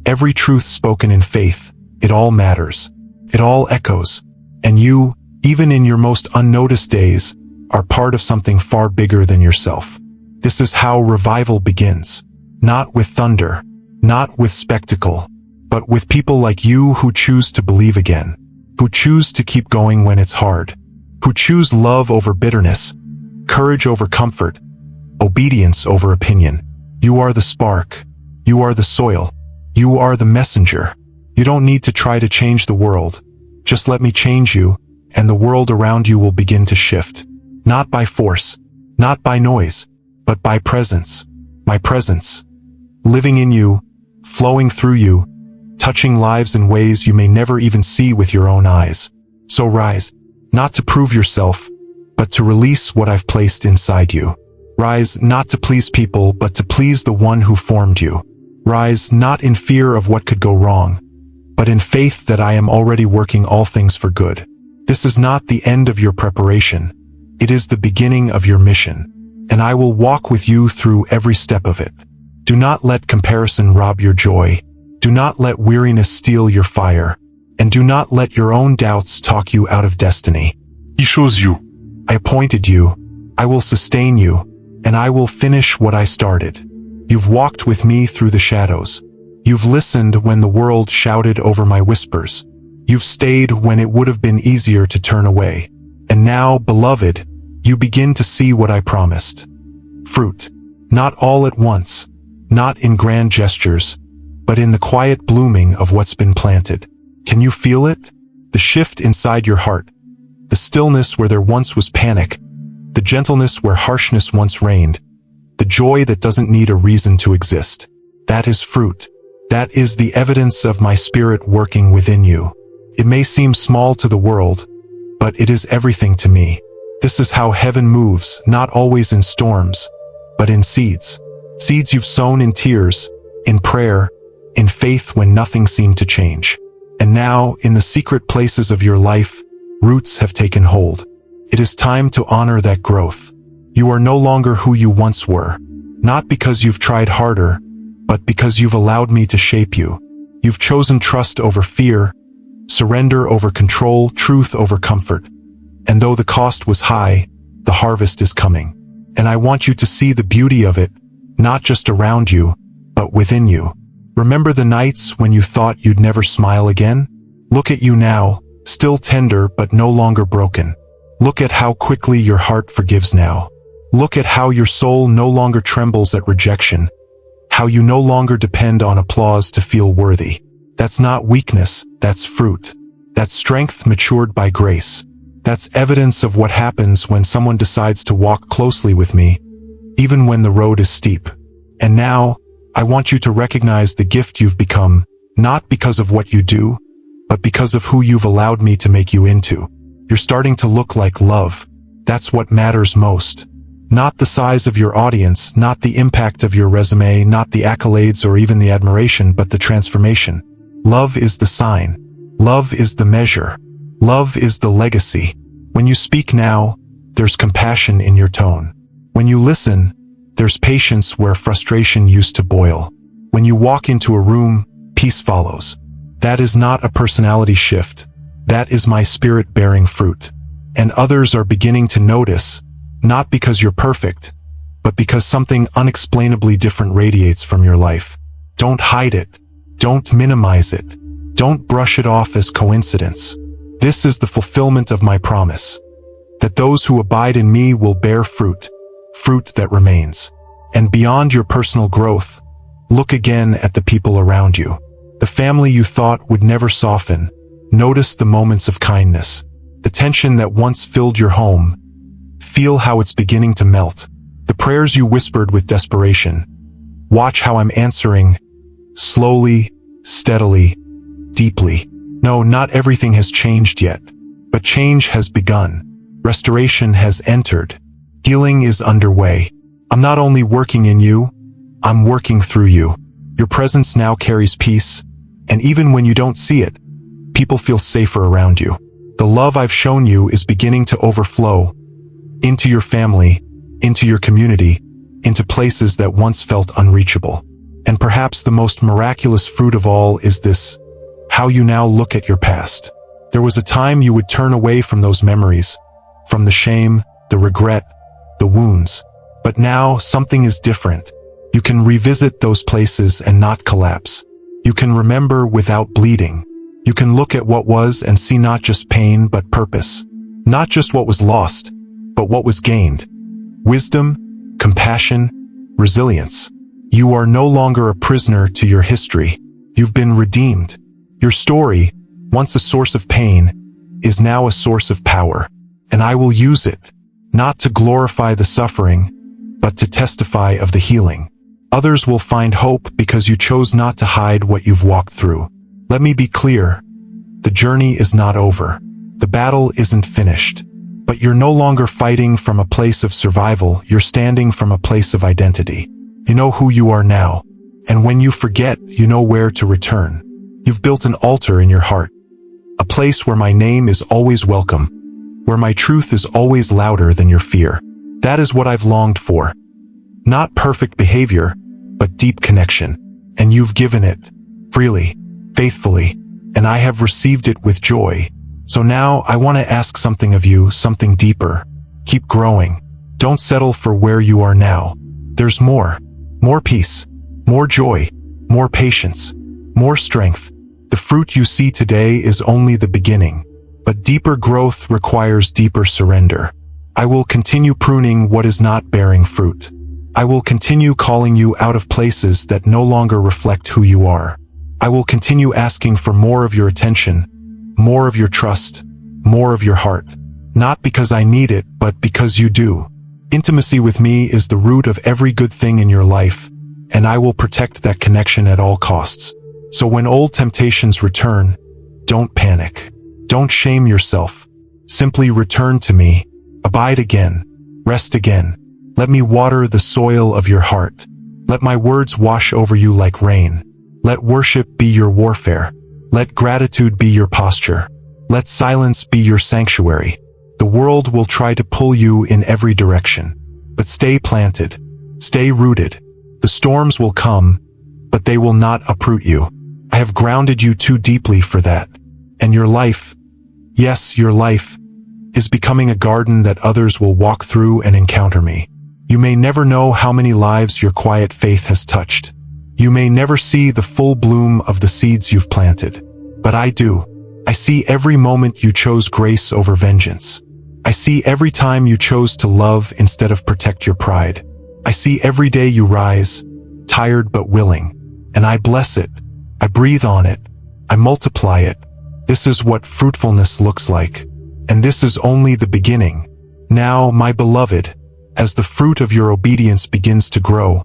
every truth spoken in faith, it all matters. It all echoes. And you, even in your most unnoticed days, are part of something far bigger than yourself. This is how revival begins. Not with thunder, not with spectacle, but with people like you who choose to believe again, who choose to keep going when it's hard, who choose love over bitterness, courage over comfort, obedience over opinion. You are the spark. You are the soil. You are the messenger. You don't need to try to change the world. Just let me change you, and the world around you will begin to shift. Not by force, not by noise, but by presence. My presence. Living in you, flowing through you, touching lives in ways you may never even see with your own eyes. So rise, not to prove yourself, but to release what I've placed inside you. Rise not to please people, but to please the one who formed you. Rise not in fear of what could go wrong, but in faith that I am already working all things for good. This is not the end of your preparation. It is the beginning of your mission, and I will walk with you through every step of it. Do not let comparison rob your joy. Do not let weariness steal your fire, and do not let your own doubts talk you out of destiny. He chose you. I appointed you. I will sustain you, and I will finish what I started. You've walked with me through the shadows. You've listened when the world shouted over my whispers. You've stayed when it would have been easier to turn away. And now, beloved, you begin to see what I promised. Fruit. Not all at once. Not in grand gestures, but in the quiet blooming of what's been planted. Can you feel it? The shift inside your heart. The stillness where there once was panic. The gentleness where harshness once reigned. The joy that doesn't need a reason to exist. That is fruit. That is the evidence of my spirit working within you. It may seem small to the world, but it is everything to me. This is how heaven moves, not always in storms, but in seeds. Seeds you've sown in tears, in prayer, in faith when nothing seemed to change. And now, in the secret places of your life, roots have taken hold. It is time to honor that growth. You are no longer who you once were, not because you've tried harder, but because you've allowed me to shape you. You've chosen trust over fear, surrender over control, truth over comfort. And though the cost was high, the harvest is coming. And I want you to see the beauty of it, not just around you, but within you. Remember the nights when you thought you'd never smile again? Look at you now, still tender but no longer broken. Look at how quickly your heart forgives now. Look at how your soul no longer trembles at rejection, how you no longer depend on applause to feel worthy. That's not weakness, that's fruit. That's strength matured by grace. That's evidence of what happens when someone decides to walk closely with me, even when the road is steep. And now, I want you to recognize the gift you've become, not because of what you do, but because of who you've allowed me to make you into. You're starting to look like love. That's what matters most. Not the size of your audience, not the impact of your resume, not the accolades or even the admiration, but the transformation. Love is the sign. Love is the measure. Love is the legacy. When you speak now, there's compassion in your tone. When you listen, there's patience where frustration used to boil. When you walk into a room, peace follows. That is not a personality shift. That is my spirit bearing fruit. And others are beginning to notice, not because you're perfect, but because something unexplainably different radiates from your life. Don't hide it. Don't minimize it. Don't brush it off as coincidence. This is the fulfillment of my promise, that those who abide in me will bear fruit, fruit that remains. And beyond your personal growth, look again at the people around you. The family you thought would never soften. Notice the moments of kindness. The tension that once filled your home. Feel how it's beginning to melt. The prayers you whispered with desperation. Watch how I'm answering, slowly, steadily, deeply. No, not everything has changed yet, but change has begun. Restoration has entered. Healing is underway. I'm not only working in you, I'm working through you. Your presence now carries peace, and even when you don't see it, people feel safer around you. The love I've shown you is beginning to overflow into your family, into your community, into places that once felt unreachable. And perhaps the most miraculous fruit of all is this: how you now look at your past. There was a time you would turn away from those memories, from the shame, the regret, the wounds. But now something is different. You can revisit those places and not collapse. You can remember without bleeding. You can look at what was and see not just pain but purpose. Not just what was lost, but what was gained. Wisdom, compassion, resilience. You are no longer a prisoner to your history. You've been redeemed. Your story, once a source of pain, is now a source of power. And I will use it, not to glorify the suffering, but to testify of the healing. Others will find hope because you chose not to hide what you've walked through. Let me be clear. The journey is not over. The battle isn't finished. But you're no longer fighting from a place of survival, you're standing from a place of identity. You know who you are now. And when you forget, you know where to return. You've built an altar in your heart. A place where my name is always welcome. Where my truth is always louder than your fear. That is what I've longed for. Not perfect behavior, but deep connection. And you've given it. Freely. Faithfully. And I have received it with joy. So now I want to ask something of you, something deeper. Keep growing. Don't settle for where you are now. There's more. More peace. More joy. More patience. More strength. The fruit you see today is only the beginning. But deeper growth requires deeper surrender. I will continue pruning what is not bearing fruit. I will continue calling you out of places that no longer reflect who you are. I will continue asking for more of your attention, more of your trust, more of your heart. Not because I need it, but because you do. Intimacy with me is the root of every good thing in your life, and I will protect that connection at all costs. So when old temptations return, don't panic. Don't shame yourself. Simply return to me. Abide again. Rest again. Let me water the soil of your heart. Let my words wash over you like rain. Let worship be your warfare. Let gratitude be your posture. Let silence be your sanctuary. The world will try to pull you in every direction. But stay planted. Stay rooted. The storms will come, but they will not uproot you. I have grounded you too deeply for that. And your life, yes, your life, is becoming a garden that others will walk through and encounter me. You may never know how many lives your quiet faith has touched. You may never see the full bloom of the seeds you've planted. But I do. I see every moment you chose grace over vengeance. I see every time you chose to love instead of protect your pride. I see every day you rise, tired but willing. And I bless it. I breathe on it. I multiply it. This is what fruitfulness looks like. And this is only the beginning. Now, my beloved, as the fruit of your obedience begins to grow,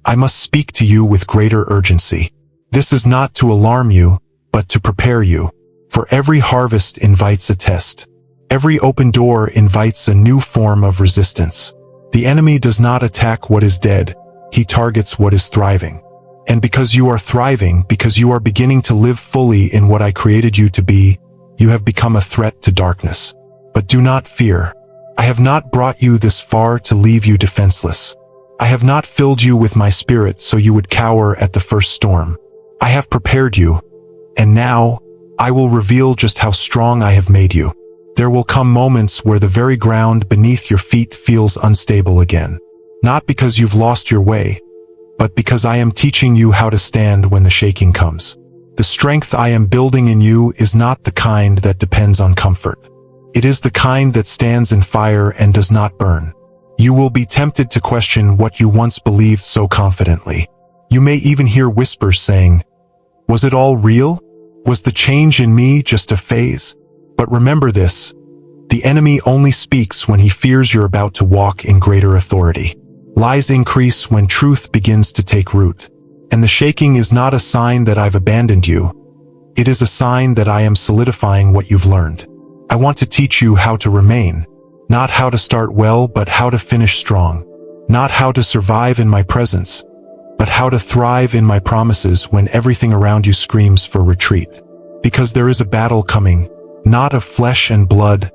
I must speak to you with greater urgency. This is not to alarm you, but to prepare you. For every harvest invites a test. Every open door invites a new form of resistance. The enemy does not attack what is dead. He targets what is thriving. And because you are thriving, because you are beginning to live fully in what I created you to be, you have become a threat to darkness. But do not fear. I have not brought you this far to leave you defenseless. I have not filled you with my spirit so you would cower at the first storm. I have prepared you, and now I will reveal just how strong I have made you. There will come moments where the very ground beneath your feet feels unstable again. Not because you've lost your way, but because I am teaching you how to stand when the shaking comes. The strength I am building in you is not the kind that depends on comfort. It is the kind that stands in fire and does not burn. You will be tempted to question what you once believed so confidently. You may even hear whispers saying, "Was it all real? Was the change in me just a phase?" But remember this, the enemy only speaks when he fears you're about to walk in greater authority. Lies increase when truth begins to take root. And the shaking is not a sign that I've abandoned you. It is a sign that I am solidifying what you've learned. I want to teach you how to remain. Not how to start well, but how to finish strong. Not how to survive in my presence, but how to thrive in my promises when everything around you screams for retreat. Because there is a battle coming, not of flesh and blood,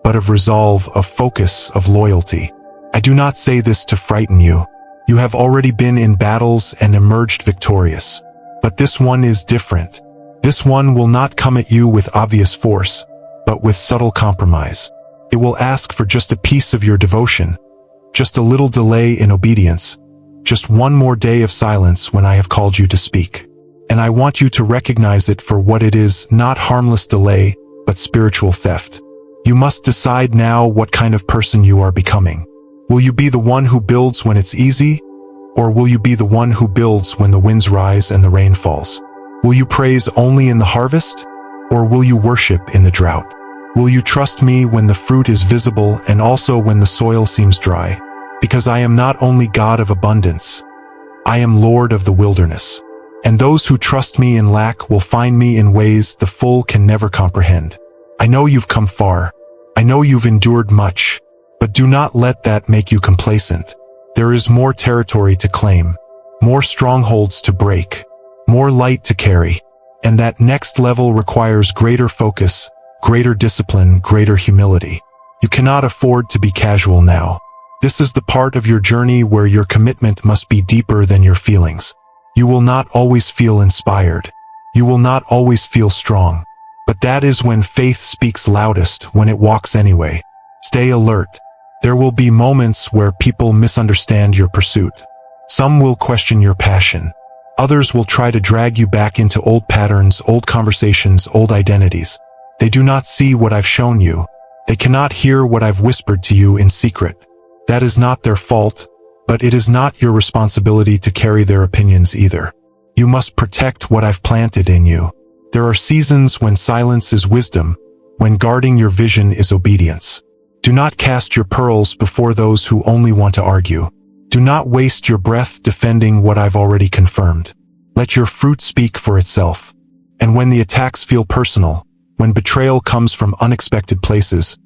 but of resolve, of focus, of loyalty. I do not say this to frighten you. You have already been in battles and emerged victorious. But this one is different. This one will not come at you with obvious force, but with subtle compromise. It will ask for just a piece of your devotion, just a little delay in obedience, just one more day of silence when I have called you to speak. And I want you to recognize it for what it is, not harmless delay, but spiritual theft. You must decide now what kind of person you are becoming. Will you be the one who builds when it's easy? Or will you be the one who builds when the winds rise and the rain falls? Will you praise only in the harvest? Or will you worship in the drought? Will you trust me when the fruit is visible and also when the soil seems dry? Because I am not only God of abundance, I am Lord of the wilderness. And those who trust me in lack will find me in ways the full can never comprehend. I know you've come far. I know you've endured much. But do not let that make you complacent. There is more territory to claim, more strongholds to break, more light to carry. And that next level requires greater focus, greater discipline, greater humility. You cannot afford to be casual now. This is the part of your journey where your commitment must be deeper than your feelings. You will not always feel inspired. You will not always feel strong. But that is when faith speaks loudest, when it walks anyway. Stay alert. There will be moments where people misunderstand your pursuit. Some will question your passion. Others will try to drag you back into old patterns, old conversations, old identities. They do not see what I've shown you. They cannot hear what I've whispered to you in secret. That is not their fault, but it is not your responsibility to carry their opinions either. You must protect what I've planted in you. There are seasons when silence is wisdom, when guarding your vision is obedience. Do not cast your pearls before those who only want to argue. Do not waste your breath defending what I've already confirmed. Let your fruit speak for itself. And when the attacks feel personal, when betrayal comes from unexpected places,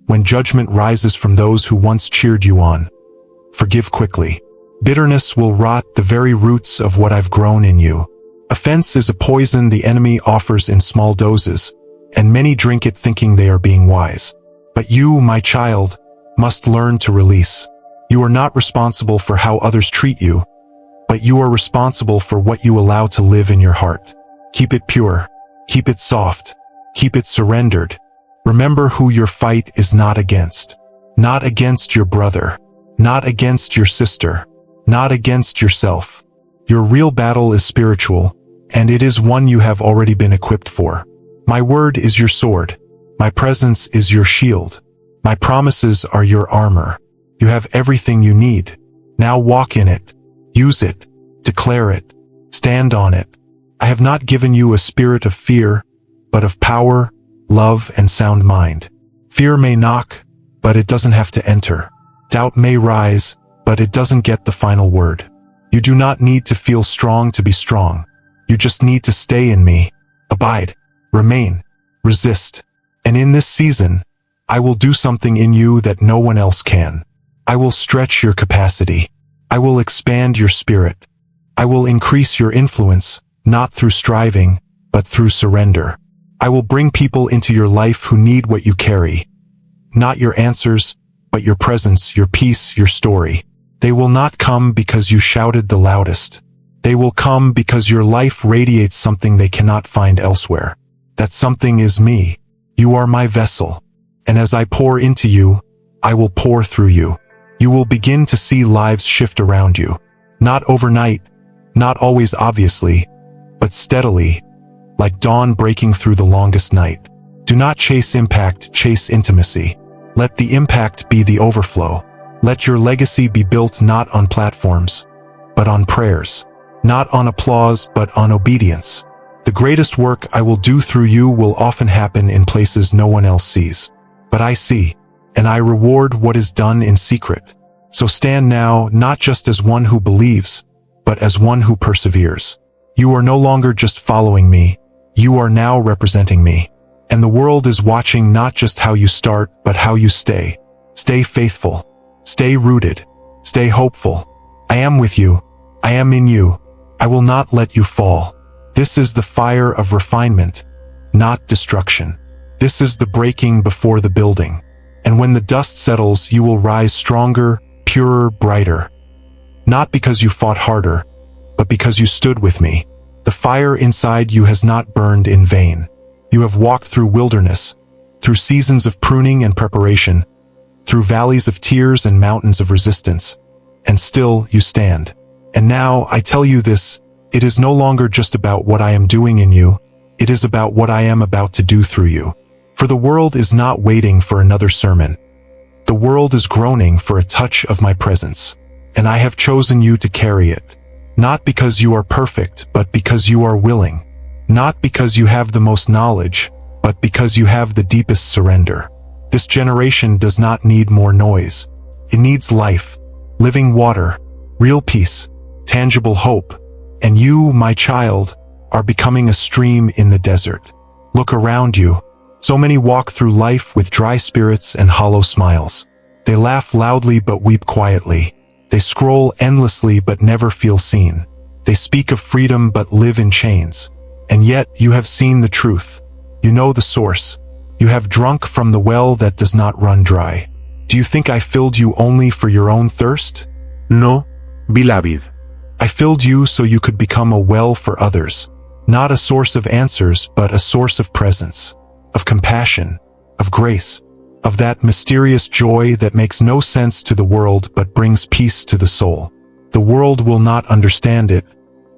when judgment rises from those who once cheered you on, forgive quickly. Bitterness will rot the very roots of what I've grown in you. Offense is a poison the enemy offers in small doses, and many drink it thinking they are being wise. But you, my child, must learn to release. You are not responsible for how others treat you, but you are responsible for what you allow to live in your heart. Keep it pure. Keep it soft. Keep it surrendered. Remember who your fight is not against. Not against your brother. Not against your sister. Not against yourself. Your real battle is spiritual, and it is one you have already been equipped for. My word is your sword. My presence is your shield. My promises are your armor. You have everything you need. Now walk in it. Use it. Declare it. Stand on it. I have not given you a spirit of fear, but of power, love, and sound mind. Fear may knock, but it doesn't have to enter. Doubt may rise, but it doesn't get the final word. You do not need to feel strong to be strong. You just need to stay in me. Abide. Remain. Resist. And in this season, I will do something in you that no one else can. I will stretch your capacity. I will expand your spirit. I will increase your influence, not through striving, but through surrender. I will bring people into your life who need what you carry. Not your answers, but your presence, your peace, your story. They will not come because you shouted the loudest. They will come because your life radiates something they cannot find elsewhere. That something is me. You are my vessel. And as I pour into you, I will pour through you. You will begin to see lives shift around you. Not overnight, not always obviously, but steadily, like dawn breaking through the longest night. Do not chase impact, chase intimacy. Let the impact be the overflow. Let your legacy be built not on platforms, but on prayers. Not on applause, but on obedience. The greatest work I will do through you will often happen in places no one else sees. But I see, and I reward what is done in secret. So stand now, not just as one who believes, but as one who perseveres. You are no longer just following me. You are now representing me. And the world is watching not just how you start, but how you stay. Stay faithful. Stay rooted. Stay hopeful. I am with you. I am in you. I will not let you fall. This is the fire of refinement, not destruction. This is the breaking before the building. And when the dust settles, you will rise stronger, purer, brighter. Not because you fought harder, but because you stood with me. The fire inside you has not burned in vain. You have walked through wilderness, through seasons of pruning and preparation, through valleys of tears and mountains of resistance. And still you stand. And now, I tell you this, it is no longer just about what I am doing in you, it is about what I am about to do through you. For the world is not waiting for another sermon. The world is groaning for a touch of my presence. And I have chosen you to carry it. Not because you are perfect, but because you are willing. Not because you have the most knowledge, but because you have the deepest surrender. This generation does not need more noise. It needs life, living water, real peace, tangible hope. And you, my child, are becoming a stream in the desert. Look around you. So many walk through life with dry spirits and hollow smiles. They laugh loudly but weep quietly. They scroll endlessly but never feel seen. They speak of freedom but live in chains. And yet you have seen the truth. You know the source. You have drunk from the well that does not run dry. Do you think I filled you only for your own thirst? No, beloved. I filled you so you could become a well for others. Not a source of answers, but a source of presence, of compassion, of grace, of that mysterious joy that makes no sense to the world but brings peace to the soul. The world will not understand it,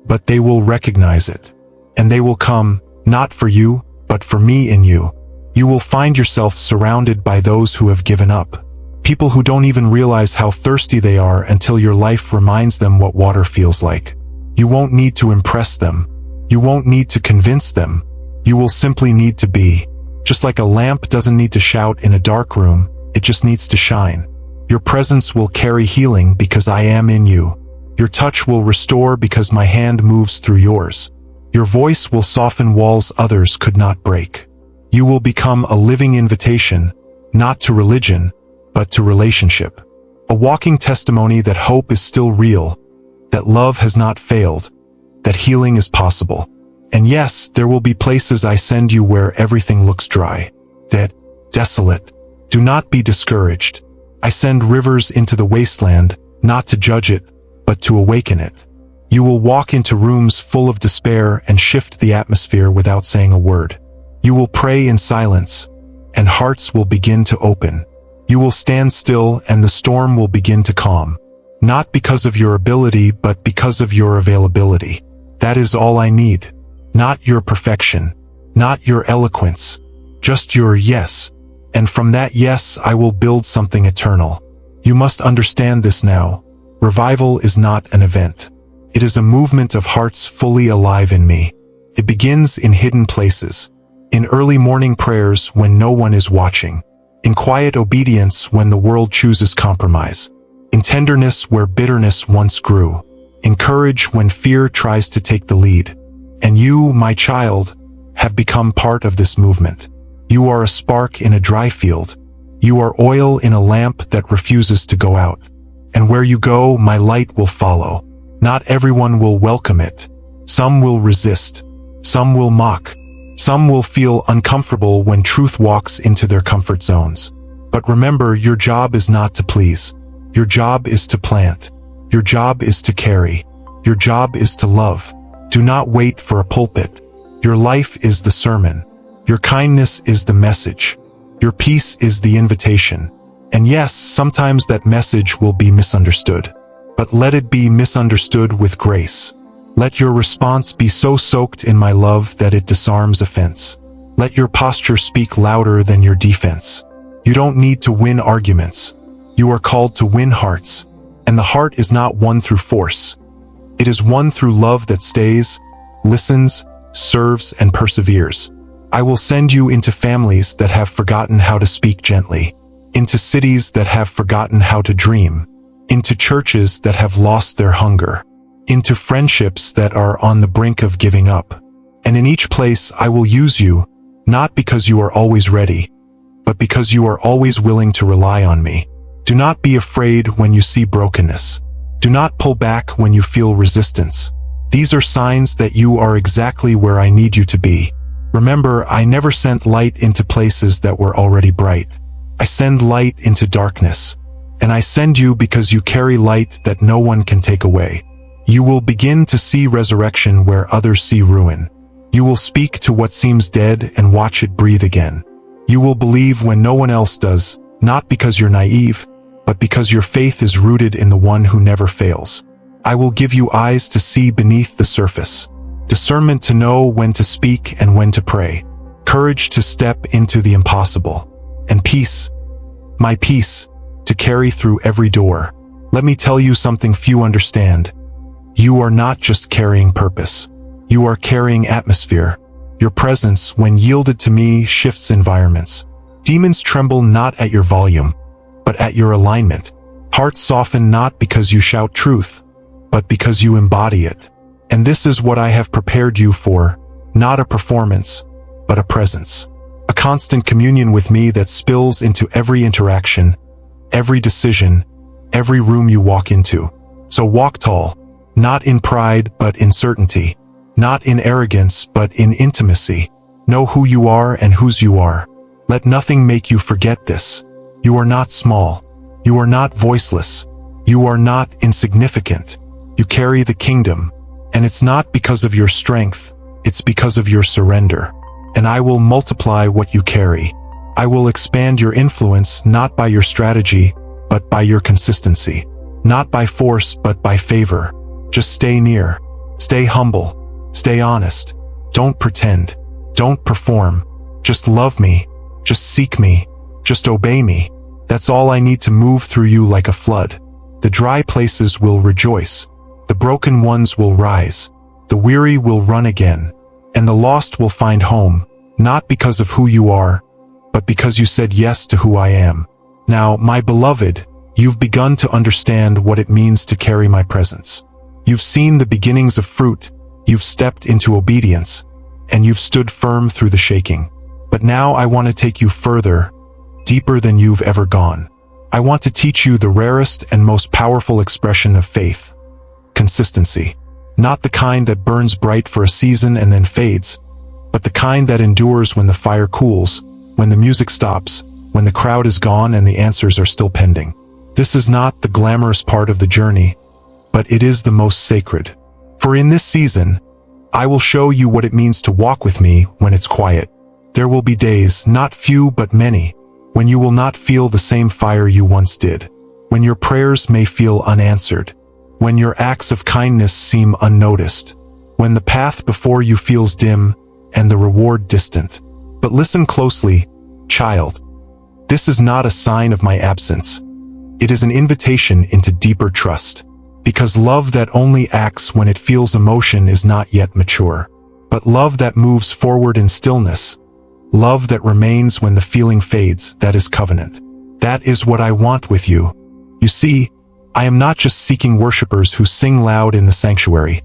but they will recognize it. And they will come, not for you, but for me in you. You will find yourself surrounded by those who have given up. People who don't even realize how thirsty they are until your life reminds them what water feels like. You won't need to impress them. You won't need to convince them. You will simply need to be. Just like a lamp doesn't need to shout in a dark room, it just needs to shine. Your presence will carry healing because I am in you. Your touch will restore because my hand moves through yours. Your voice will soften walls others could not break. You will become a living invitation, not to religion, but to relationship. A walking testimony that hope is still real, that love has not failed, that healing is possible. And yes, there will be places I send you where everything looks dry, dead, desolate. Do not be discouraged. I send rivers into the wasteland, not to judge it, but to awaken it. You will walk into rooms full of despair and shift the atmosphere without saying a word. You will pray in silence, and hearts will begin to open. You will stand still and the storm will begin to calm. Not because of your ability, but because of your availability. That is all I need. Not your perfection, not your eloquence, just your yes. And from that yes, I will build something eternal. You must understand this now. Revival is not an event. It is a movement of hearts fully alive in me. It begins in hidden places, in early morning prayers when no one is watching, in quiet obedience when the world chooses compromise, in tenderness where bitterness once grew, in courage when fear tries to take the lead. And you, my child, have become part of this movement. You are a spark in a dry field. You are oil in a lamp that refuses to go out. And where you go, my light will follow. Not everyone will welcome it. Some will resist. Some will mock. Some will feel uncomfortable when truth walks into their comfort zones. But remember, your job is not to please. Your job is to plant. Your job is to carry. Your job is to love. Do not wait for a pulpit. Your life is the sermon. Your kindness is the message. Your peace is the invitation. And yes, sometimes that message will be misunderstood. But let it be misunderstood with grace. Let your response be so soaked in my love that it disarms offense. Let your posture speak louder than your defense. You don't need to win arguments. You are called to win hearts. And the heart is not won through force. It is won through love that stays, listens, serves, and perseveres. I will send you into families that have forgotten how to speak gently, into cities that have forgotten how to dream, into churches that have lost their hunger, into friendships that are on the brink of giving up. And in each place I will use you, not because you are always ready, but because you are always willing to rely on me. Do not be afraid when you see brokenness. Do not pull back when you feel resistance. These are signs that you are exactly where I need you to be. Remember, I never sent light into places that were already bright. I send light into darkness. And I send you because you carry light that no one can take away. You will begin to see resurrection where others see ruin. You will speak to what seems dead and watch it breathe again. You will believe when no one else does, not because you're naive, but because your faith is rooted in the one who never fails. I will give you eyes to see beneath the surface, discernment to know when to speak and when to pray, courage to step into the impossible, and peace, my peace, to carry through every door. Let me tell you something few understand. You are not just carrying purpose. You are carrying atmosphere. Your presence, when yielded to me, shifts environments. Demons tremble not at your volume, but at your alignment. Hearts soften not because you shout truth, but because you embody it. And this is what I have prepared you for, not a performance, but a presence. A constant communion with me that spills into every interaction, every decision, every room you walk into. So walk tall, not in pride, but in certainty. Not in arrogance, but in intimacy. Know who you are and whose you are. Let nothing make you forget this. You are not small. You are not voiceless. You are not insignificant. You carry the kingdom. And it's not because of your strength. It's because of your surrender. And I will multiply what you carry. I will expand your influence not by your strategy, but by your consistency. Not by force, but by favor. Just stay near. Stay humble. Stay honest. Don't pretend. Don't perform. Just love me. Just seek me. Just obey me. That's all I need to move through you like a flood. The dry places will rejoice. The broken ones will rise. The weary will run again. And the lost will find home, not because of who you are, but because you said yes to who I am. Now, my beloved, you've begun to understand what it means to carry my presence. You've seen the beginnings of fruit. You've stepped into obedience, and you've stood firm through the shaking. But now I want to take you further, deeper than you've ever gone. I want to teach you the rarest and most powerful expression of faith: consistency. Not the kind that burns bright for a season and then fades, but the kind that endures when the fire cools, when the music stops, when the crowd is gone and the answers are still pending. This is not the glamorous part of the journey, but it is the most sacred. For in this season, I will show you what it means to walk with me when it's quiet. There will be days, not few but many, when you will not feel the same fire you once did, when your prayers may feel unanswered, when your acts of kindness seem unnoticed, when the path before you feels dim and the reward distant. But listen closely, child. This is not a sign of my absence. It is an invitation into deeper trust. Because love that only acts when it feels emotion is not yet mature. But love that moves forward in stillness, love that remains when the feeling fades, that is covenant. That is what I want with you. You see, I am not just seeking worshipers who sing loud in the sanctuary.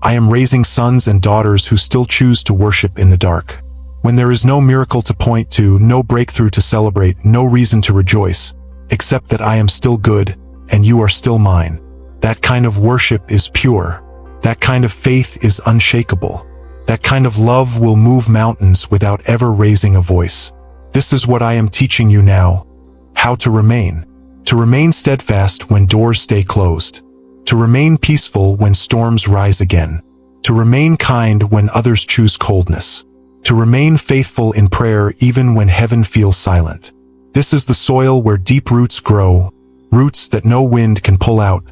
I am raising sons and daughters who still choose to worship in the dark. When there is no miracle to point to, no breakthrough to celebrate, no reason to rejoice, except that I am still good and you are still mine. That kind of worship is pure. That kind of faith is unshakable. That kind of love will move mountains without ever raising a voice. This is what I am teaching you now. How to remain. To remain steadfast when doors stay closed. To remain peaceful when storms rise again. To remain kind when others choose coldness. To remain faithful in prayer even when heaven feels silent. This is the soil where deep roots grow, roots that no wind can pull out,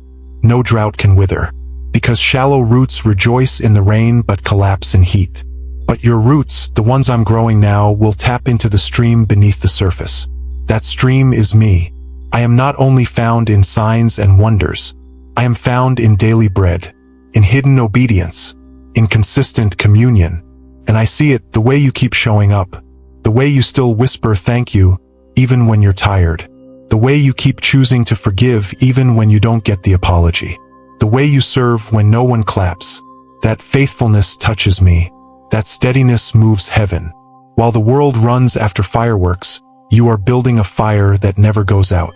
no drought can wither, because shallow roots rejoice in the rain but collapse in heat. But your roots, the ones I'm growing now, will tap into the stream beneath the surface. That stream is me. I am not only found in signs and wonders. I am found in daily bread, in hidden obedience, in consistent communion. And I see it, the way you keep showing up, the way you still whisper thank you, even when you're tired. The way you keep choosing to forgive even when you don't get the apology. The way you serve when no one claps. That faithfulness touches me. That steadiness moves heaven. While the world runs after fireworks, you are building a fire that never goes out.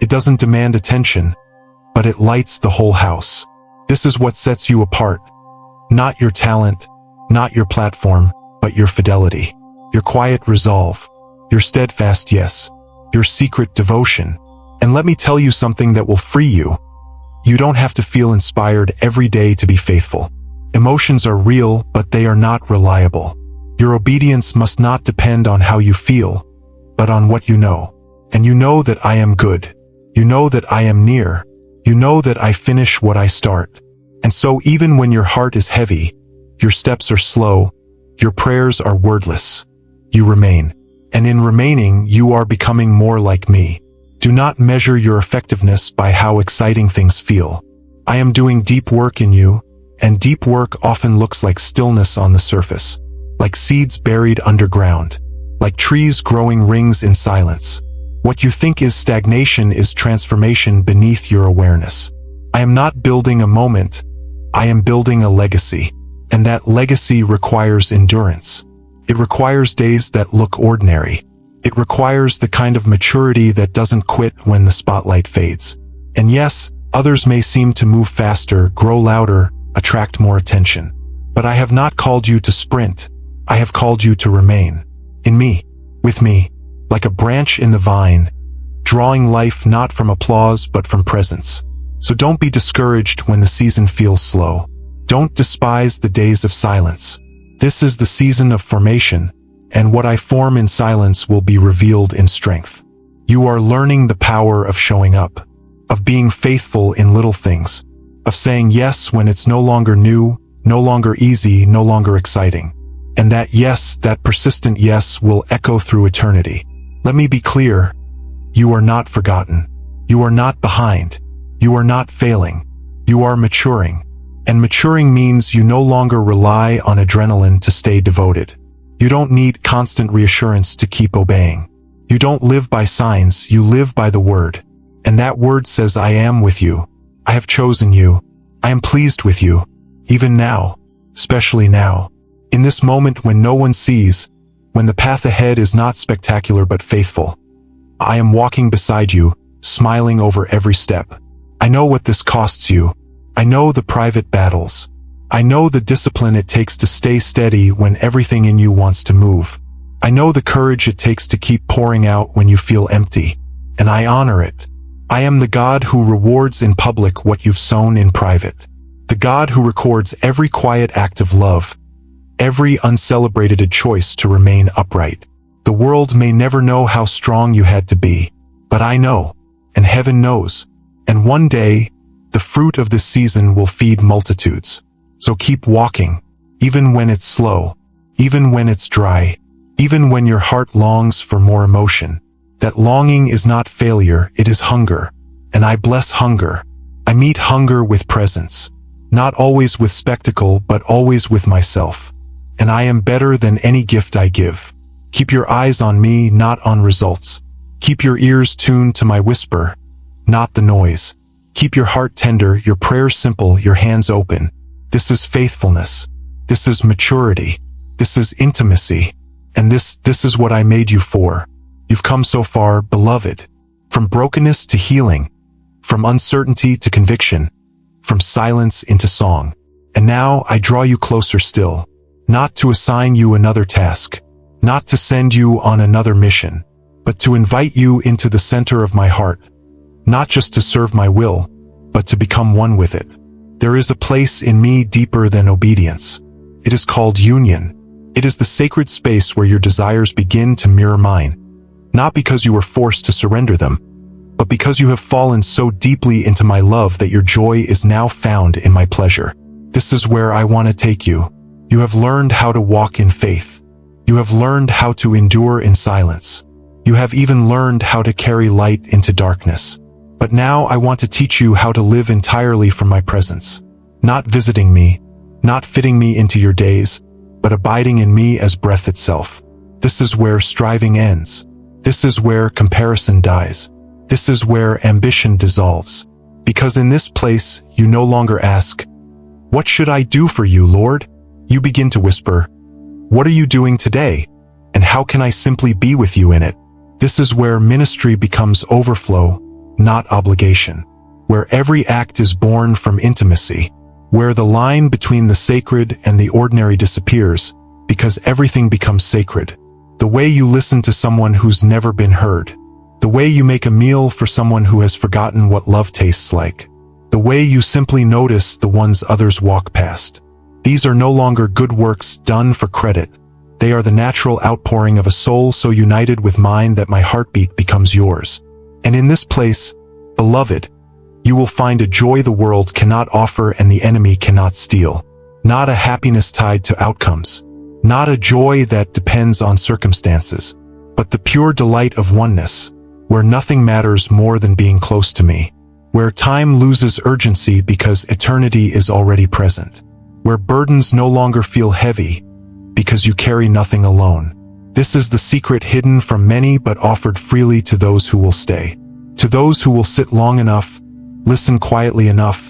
It doesn't demand attention, but it lights the whole house. This is what sets you apart. Not your talent, not your platform, but your fidelity. Your quiet resolve. Your steadfast yes. Your secret devotion. And let me tell you something that will free you. You don't have to feel inspired every day to be faithful. Emotions are real, but they are not reliable. Your obedience must not depend on how you feel, but on what you know. And you know that I am good. You know that I am near. You know that I finish what I start. And so even when your heart is heavy, your steps are slow, your prayers are wordless, you remain. And in remaining, you are becoming more like me. Do not measure your effectiveness by how exciting things feel. I am doing deep work in you, and deep work often looks like stillness on the surface, like seeds buried underground, like trees growing rings in silence. What you think is stagnation is transformation beneath your awareness. I am not building a moment, I am building a legacy, and that legacy requires endurance. It requires days that look ordinary. It requires the kind of maturity that doesn't quit when the spotlight fades. And yes, others may seem to move faster, grow louder, attract more attention. But I have not called you to sprint. I have called you to remain. In me, with me, like a branch in the vine, drawing life not from applause but from presence. So don't be discouraged when the season feels slow. Don't despise the days of silence. This is the season of formation, and what I form in silence will be revealed in strength. You are learning the power of showing up, of being faithful in little things, of saying yes when it's no longer new, no longer easy, no longer exciting. And that yes, that persistent yes, will echo through eternity. Let me be clear. You are not forgotten. You are not behind. You are not failing. You are maturing. And maturing means you no longer rely on adrenaline to stay devoted. You don't need constant reassurance to keep obeying. You don't live by signs, you live by the word. And that word says, I am with you. I have chosen you. I am pleased with you. Even now, especially now, in this moment when no one sees, when the path ahead is not spectacular but faithful. I am walking beside you, smiling over every step. I know what this costs you. I know the private battles. I know the discipline it takes to stay steady when everything in you wants to move. I know the courage it takes to keep pouring out when you feel empty. And I honor it. I am the God who rewards in public what you've sown in private. The God who records every quiet act of love, every uncelebrated choice to remain upright. The world may never know how strong you had to be, but I know, and heaven knows. And one day, the fruit of this season will feed multitudes. So keep walking, even when it's slow, even when it's dry, even when your heart longs for more emotion. That longing is not failure, it is hunger. And I bless hunger. I meet hunger with presence. Not always with spectacle, but always with myself. And I am better than any gift I give. Keep your eyes on me, not on results. Keep your ears tuned to my whisper, not the noise. Keep your heart tender, your prayers simple, your hands open. This is faithfulness. This is maturity. This is intimacy. And this is what I made you for. You've come so far, beloved. From brokenness to healing. From uncertainty to conviction. From silence into song. And now I draw you closer still. Not to assign you another task. Not to send you on another mission. But to invite you into the center of my heart. Not just to serve my will, but to become one with it. There is a place in me deeper than obedience. It is called union. It is the sacred space where your desires begin to mirror mine. Not because you were forced to surrender them, but because you have fallen so deeply into my love that your joy is now found in my pleasure. This is where I want to take you. You have learned how to walk in faith. You have learned how to endure in silence. You have even learned how to carry light into darkness. But now I want to teach you how to live entirely from my presence. Not visiting me, not fitting me into your days, but abiding in me as breath itself. This is where striving ends. This is where comparison dies. This is where ambition dissolves. Because in this place, you no longer ask, "What should I do for you, Lord?" You begin to whisper, "What are you doing today? And how can I simply be with you in it?" This is where ministry becomes overflow, not obligation. Where every act is born from intimacy. Where the line between the sacred and the ordinary disappears, because everything becomes sacred. The way you listen to someone who's never been heard. The way you make a meal for someone who has forgotten what love tastes like. The way you simply notice the ones others walk past. These are no longer good works done for credit. They are the natural outpouring of a soul so united with mine that my heartbeat becomes yours. And in this place, beloved, You will find a joy the world cannot offer and the enemy cannot steal. Not a happiness tied to outcomes. Not a joy that depends on circumstances, but the pure delight of oneness, where nothing matters more than being close to me, where time loses urgency because eternity is already present, where burdens no longer feel heavy because you carry nothing alone. This is the secret hidden from many but offered freely to those who will stay, to those who will sit long enough, listen quietly enough,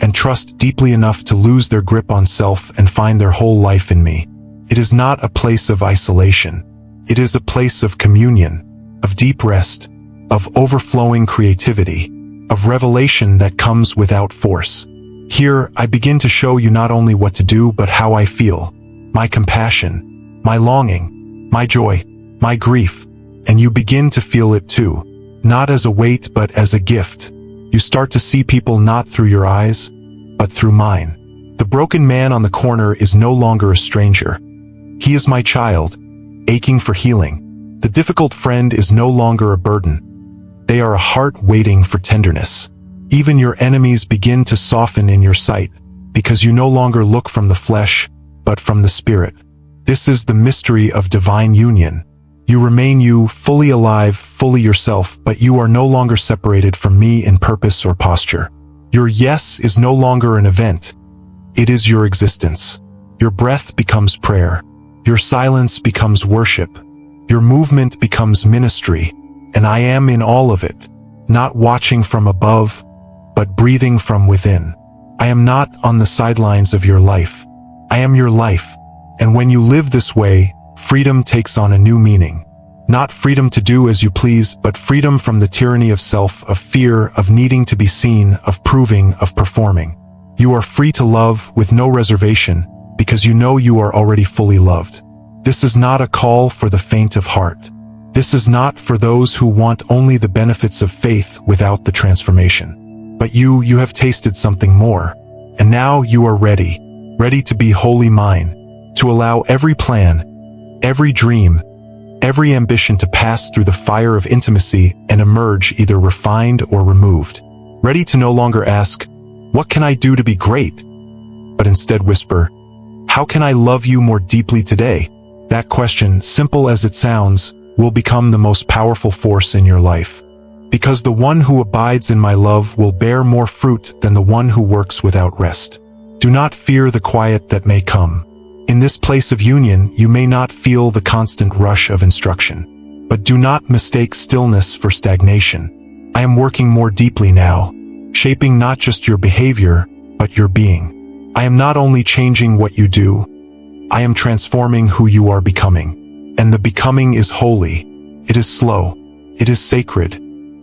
and trust deeply enough to lose their grip on self and find their whole life in me. It is not a place of isolation. It is a place of communion, of deep rest, of overflowing creativity, of revelation that comes without force. Here, I begin to show you not only what to do but how I feel, my compassion, my longing, my joy, my grief, and you begin to feel it too, not as a weight but as a gift. You start to see people not through your eyes, but through mine. The broken man on the corner is no longer a stranger. He is my child, aching for healing. The difficult friend is no longer a burden. They are a heart waiting for tenderness. Even your enemies begin to soften in your sight, because you no longer look from the flesh, but from the spirit. This is the mystery of divine union. You remain you, fully alive, fully yourself, but you are no longer separated from me in purpose or posture. Your yes is no longer an event. It is your existence. Your breath becomes prayer. Your silence becomes worship. Your movement becomes ministry. And I am in all of it, not watching from above, but breathing from within. I am not on the sidelines of your life. I am your life. And when you live this way, freedom takes on a new meaning. Not freedom to do as you please, but freedom from the tyranny of self, of fear, of needing to be seen, of proving, of performing. You are free to love with no reservation, because you know you are already fully loved. This is not a call for the faint of heart. This is not for those who want only the benefits of faith without the transformation. But you have tasted something more, and now you are ready to be wholly mine, to allow every plan, every dream, every ambition to pass through the fire of intimacy and emerge either refined or removed. Ready to no longer ask, "What can I do to be great?" but instead whisper, "How can I love you more deeply today?" That question, simple as it sounds, will become the most powerful force in your life. Because the one who abides in my love will bear more fruit than the one who works without rest. Do not fear the quiet that may come. In this place of union, you may not feel the constant rush of instruction. But do not mistake stillness for stagnation. I am working more deeply now, shaping not just your behavior, but your being. I am not only changing what you do, I am transforming who you are becoming. And the becoming is holy. It is slow. It is sacred.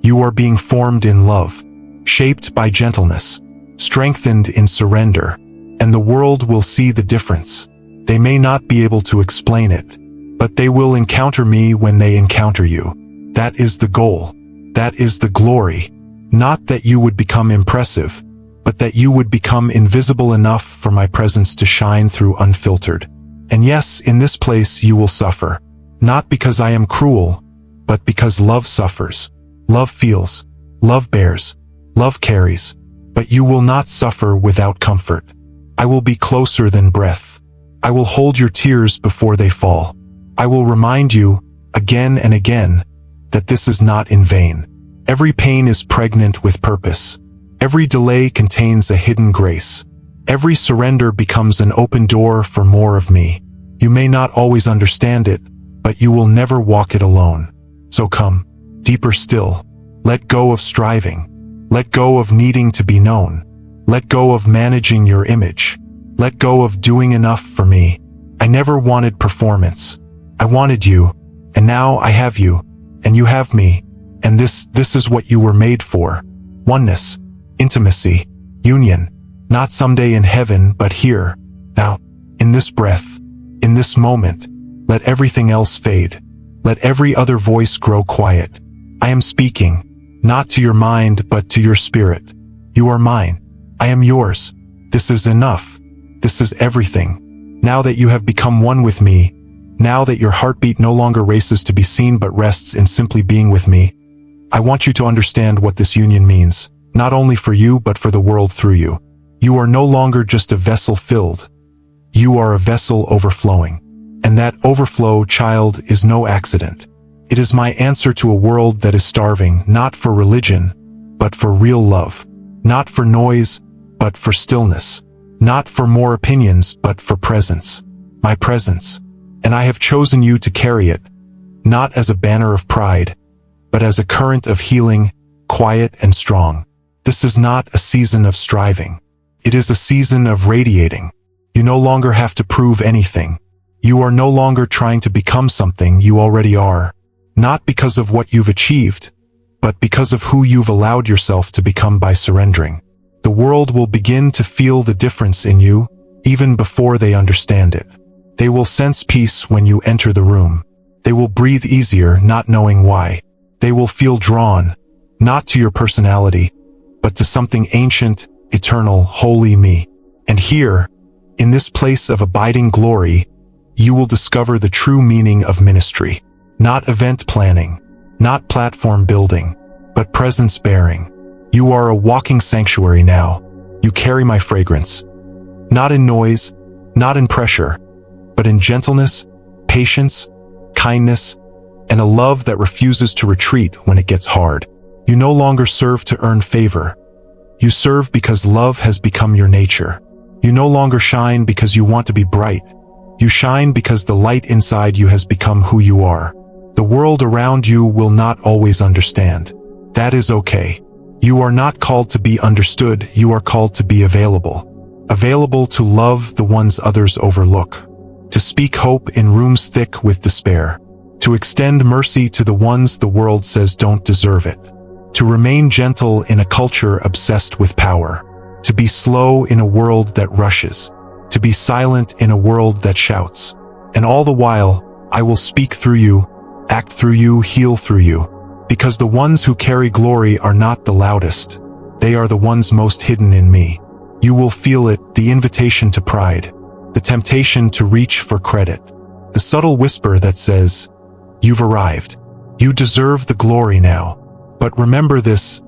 You are being formed in love, shaped by gentleness, strengthened in surrender, and the world will see the difference. They may not be able to explain it, but they will encounter me when they encounter you. That is the goal. That is the glory. Not that you would become impressive, but that you would become invisible enough for my presence to shine through unfiltered. And yes, in this place you will suffer. Not because I am cruel, but because love suffers. Love feels. Love bears. Love carries. But you will not suffer without comfort. I will be closer than breath. I will hold your tears before they fall. I will remind you, again and again, that this is not in vain. Every pain is pregnant with purpose. Every delay contains a hidden grace. Every surrender becomes an open door for more of me. You may not always understand it, but you will never walk it alone. So come, deeper still. Let go of striving. Let go of needing to be known. Let go of managing your image. Let go of doing enough for me. I never wanted performance. I wanted you, and now I have you, and you have me. And this is what you were made for. Oneness, intimacy, union. Not someday in heaven, but here, now, in this breath, in this moment. Let everything else fade. Let every other voice grow quiet. I am speaking, not to your mind, but to your spirit. You are mine. I am yours. This is enough. This is everything. Now that you have become one with me, now that your heartbeat no longer races to be seen but rests in simply being with me, I want you to understand what this union means. not only for you but for the world through you. You are no longer just a vessel filled. You are a vessel overflowing. And that overflow, child, is no accident. It is my answer to a world that is starving, not for religion, but for real love. Not for noise, but for stillness. Not for more opinions, but for presence. My presence. And I have chosen you to carry it, not as a banner of pride, but as a current of healing, quiet and strong. This is not a season of striving. It is a season of radiating. You no longer have to prove anything. You are no longer trying to become something you already are. Not because of what you've achieved, but because of who you've allowed yourself to become by surrendering. The world will begin to feel the difference in you, even before they understand it. They will sense peace when you enter the room. They will breathe easier, not knowing why. They will feel drawn, not to your personality, but to something ancient, eternal, holy me. And here, in this place of abiding glory, you will discover the true meaning of ministry. Not event planning, not platform building, but presence bearing. You are a walking sanctuary now. You carry my fragrance. Not in noise, not in pressure, but in gentleness, patience, kindness, and a love that refuses to retreat when it gets hard. You no longer serve to earn favor. You serve because love has become your nature. You no longer shine because you want to be bright. You shine because the light inside you has become who you are. The world around you will not always understand. That is okay. You are not called to be understood, you are called to be available. Available to love the ones others overlook. To speak hope in rooms thick with despair. To extend mercy to the ones the world says don't deserve it. To remain gentle in a culture obsessed with power. To be slow in a world that rushes. To be silent in a world that shouts. And all the while, I will speak through you, act through you, heal through you. Because the ones who carry glory are not the loudest. They are the ones most hidden in me. You will feel it, the invitation to pride. The temptation to reach for credit. The subtle whisper that says, you've arrived. You deserve the glory now. But remember this,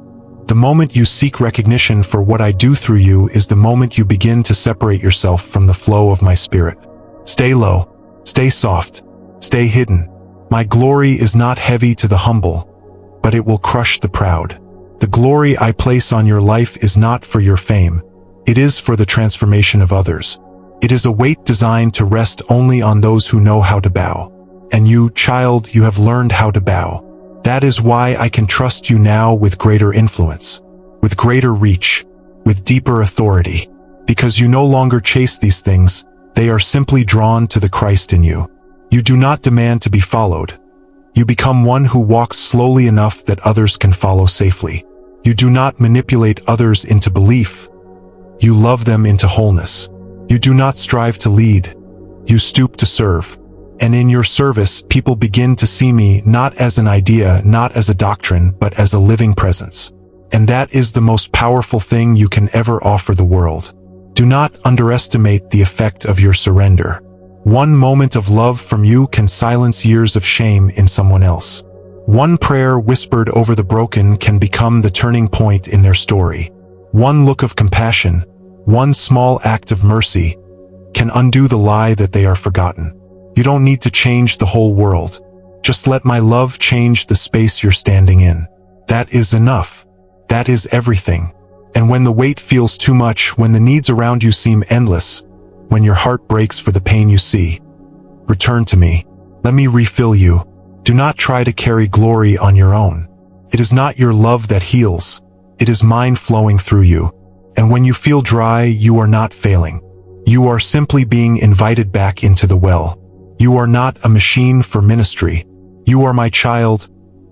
the moment you seek recognition for what I do through you is the moment you begin to separate yourself from the flow of my spirit. Stay low, stay soft, stay hidden. My glory is not heavy to the humble, but it will crush the proud. The glory I place on your life is not for your fame. It is for the transformation of others. It is a weight designed to rest only on those who know how to bow. And you, child, you have learned how to bow. That is why I can trust you now with greater influence, with greater reach, with deeper authority. Because you no longer chase these things, they are simply drawn to the Christ in you. You do not demand to be followed. You become one who walks slowly enough that others can follow safely. You do not manipulate others into belief. You love them into wholeness. You do not strive to lead. You stoop to serve. And in your service, people begin to see me not as an idea, not as a doctrine, but as a living presence. And that is the most powerful thing you can ever offer the world. Do not underestimate the effect of your surrender. One moment of love from you can silence years of shame in someone else. One prayer whispered over the broken can become the turning point in their story. One look of compassion, one small act of mercy, can undo the lie that they are forgotten. You don't need to change the whole world. Just let my love change the space you're standing in. That is enough. That is everything. And when the weight feels too much, when the needs around you seem endless, when your heart breaks for the pain you see, return to me. Let me refill you. Do not try to carry glory on your own. It is not your love that heals. It is mine flowing through you. And when you feel dry, you are not failing. You are simply being invited back into the well. You are not a machine for ministry. You are my child,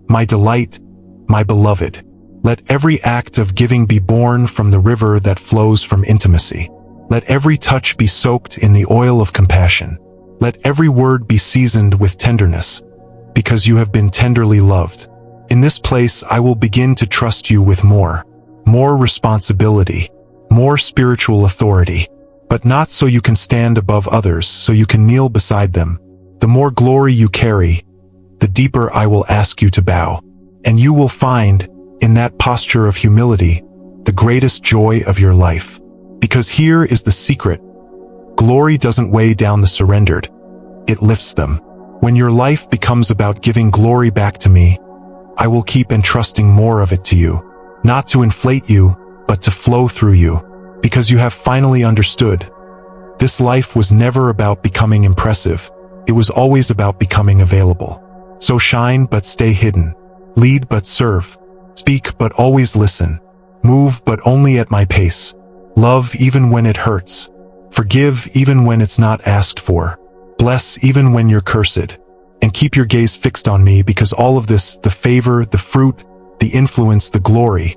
my delight, my beloved. Let every act of giving be born from the river that flows from intimacy. Let every touch be soaked in the oil of compassion. Let every word be seasoned with tenderness, because you have been tenderly loved. In this place, I will begin to trust you with more responsibility, more spiritual authority. But not so you can stand above others, so you can kneel beside them. The more glory you carry, the deeper I will ask you to bow. And you will find, in that posture of humility, greatest joy of your life. Because here is the secret. Glory doesn't weigh down the surrendered. It lifts them. When your life becomes about giving glory back to me, I will keep entrusting more of it to you. Not to inflate you, but to flow through you. Because you have finally understood. This life was never about becoming impressive. It was always about becoming available. So shine but stay hidden. Lead but serve. Speak but always listen. Move but only at my pace. Love even when it hurts. Forgive even when it's not asked for. Bless even when you're cursed. And keep your gaze fixed on me, because all of this, the favor, the fruit, the influence, the glory,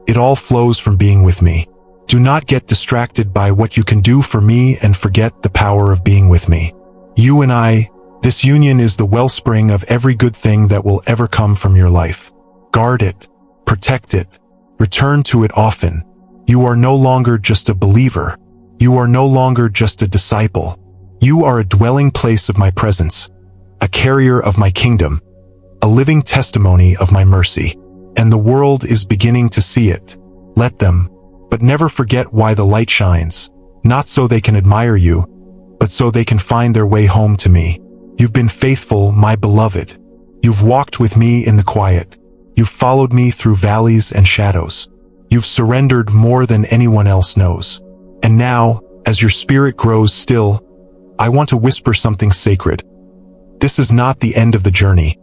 it all flows from being with me. Do not get distracted by what you can do for me and forget the power of being with me. You and I, this union is the wellspring of every good thing that will ever come from your life. Guard it, protect it, return to it often. You are no longer just a believer. You are no longer just a disciple. You are a dwelling place of my presence, a carrier of my kingdom, a living testimony of my mercy. And the world is beginning to see it. Let them. But never forget why the light shines, not so they can admire you, but so they can find their way home to me. You've been faithful, my beloved. You've walked with me in the quiet. You've followed me through valleys and shadows. You've surrendered more than anyone else knows. And now, as your spirit grows still, I want to whisper something sacred. This is not the end of the journey.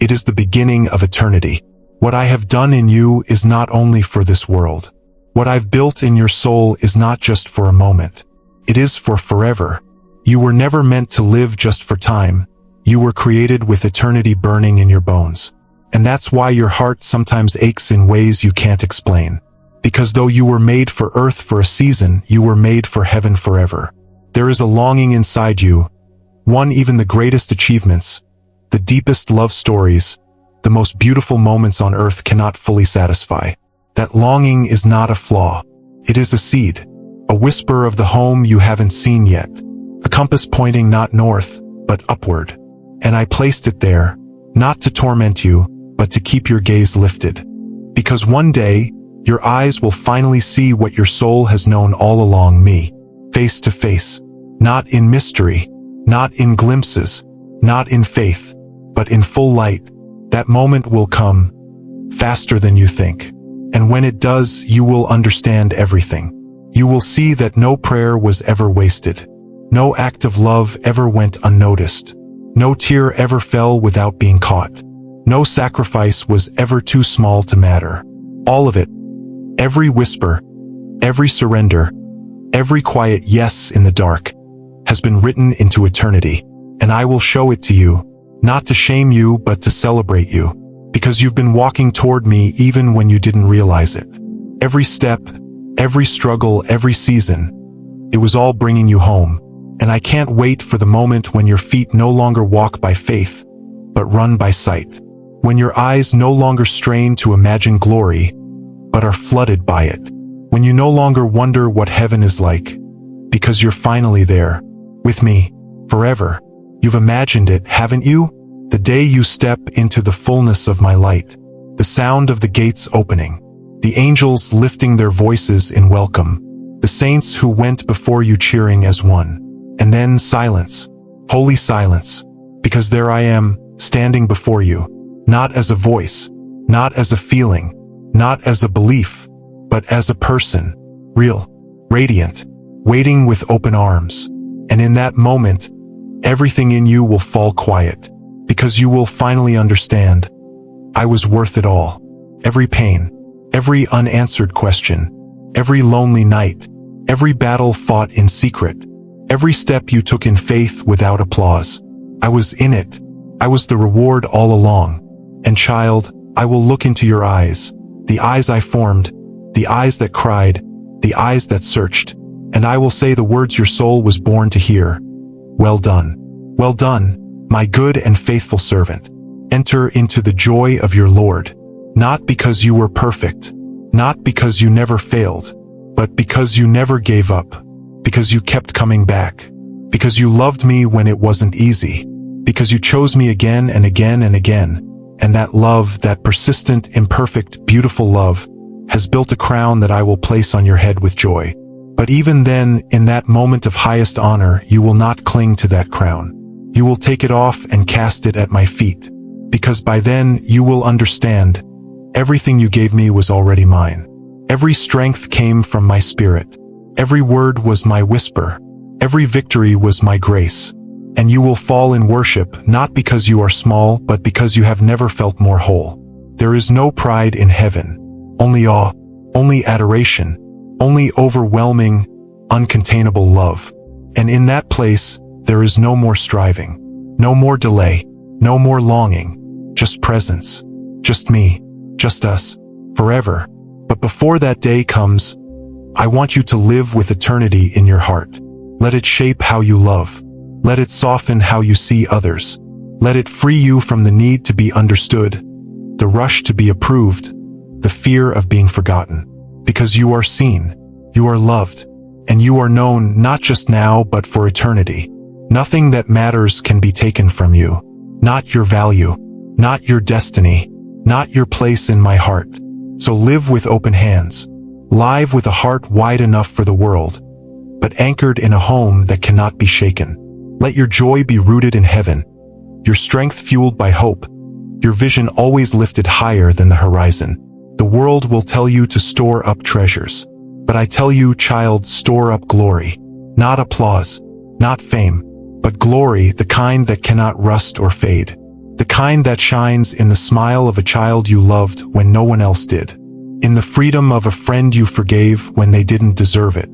It is the beginning of eternity. What I have done in you is not only for this world. What I've built in your soul is not just for a moment. It is for forever. You were never meant to live just for time. You were created with eternity burning in your bones. And that's why your heart sometimes aches in ways you can't explain. Because though you were made for earth for a season, you were made for heaven forever. There is a longing inside you, one even the greatest achievements, the deepest love stories, the most beautiful moments on earth cannot fully satisfy. That longing is not a flaw. It is a seed, a whisper of the home you haven't seen yet, a compass pointing not north, but upward. And I placed it there, not to torment you, but to keep your gaze lifted. Because one day, your eyes will finally see what your soul has known all along, me, face to face. Not in mystery, not in glimpses, not in faith, but in full light. That moment will come, faster than you think. And when it does, you will understand everything. You will see that no prayer was ever wasted. No act of love ever went unnoticed. No tear ever fell without being caught. No sacrifice was ever too small to matter. All of it, every whisper, every surrender, every quiet yes in the dark, has been written into eternity. And I will show it to you, not to shame you but to celebrate you. Because you've been walking toward me even when you didn't realize it. Every step, every struggle, every season, it was all bringing you home. And I can't wait for the moment when your feet no longer walk by faith, but run by sight. When your eyes no longer strain to imagine glory, but are flooded by it. When you no longer wonder what heaven is like, because you're finally there, with me, forever. You've imagined it, haven't you? The day you step into the fullness of my light, the sound of the gates opening, the angels lifting their voices in welcome, the saints who went before you cheering as one. And then silence, holy silence, because there I am, standing before you, not as a voice, not as a feeling, not as a belief, but as a person, real, radiant, waiting with open arms. And in that moment, everything in you will fall quiet, because you will finally understand, I was worth it all. Every pain, every unanswered question, every lonely night, every battle fought in secret, every step you took in faith without applause. I was in it. I was the reward all along. And child, I will look into your eyes, the eyes I formed, the eyes that cried, the eyes that searched, and I will say the words your soul was born to hear. Well done, my good and faithful servant. Enter into the joy of your Lord, not because you were perfect, not because you never failed, but because you never gave up, because you kept coming back, because you loved me when it wasn't easy, because you chose me again and again and again, and that love, that persistent, imperfect, beautiful love, has built a crown that I will place on your head with joy. But even then, in that moment of highest honor, you will not cling to that crown. You will take it off and cast it at my feet, because by then you will understand, everything you gave me was already mine. Every strength came from my spirit. Every word was my whisper. Every victory was my grace. And you will fall in worship, not because you are small, but because you have never felt more whole. There is no pride in heaven. Only awe, only adoration, only overwhelming, uncontainable love. And in that place, there is no more striving, no more delay, no more longing, just presence, just me, just us, forever. But before that day comes, I want you to live with eternity in your heart. Let it shape how you love. Let it soften how you see others. Let it free you from the need to be understood, the rush to be approved, the fear of being forgotten. Because you are seen, you are loved, and you are known not just now but for eternity. Nothing that matters can be taken from you. Not your value, not your destiny, not your place in my heart. So live with open hands, live with a heart wide enough for the world, but anchored in a home that cannot be shaken. Let your joy be rooted in heaven, your strength fueled by hope, your vision always lifted higher than the horizon. The world will tell you to store up treasures, but I tell you, child, store up glory. Not applause, not fame, but glory, the kind that cannot rust or fade. The kind that shines in the smile of a child you loved when no one else did. In the freedom of a friend you forgave when they didn't deserve it.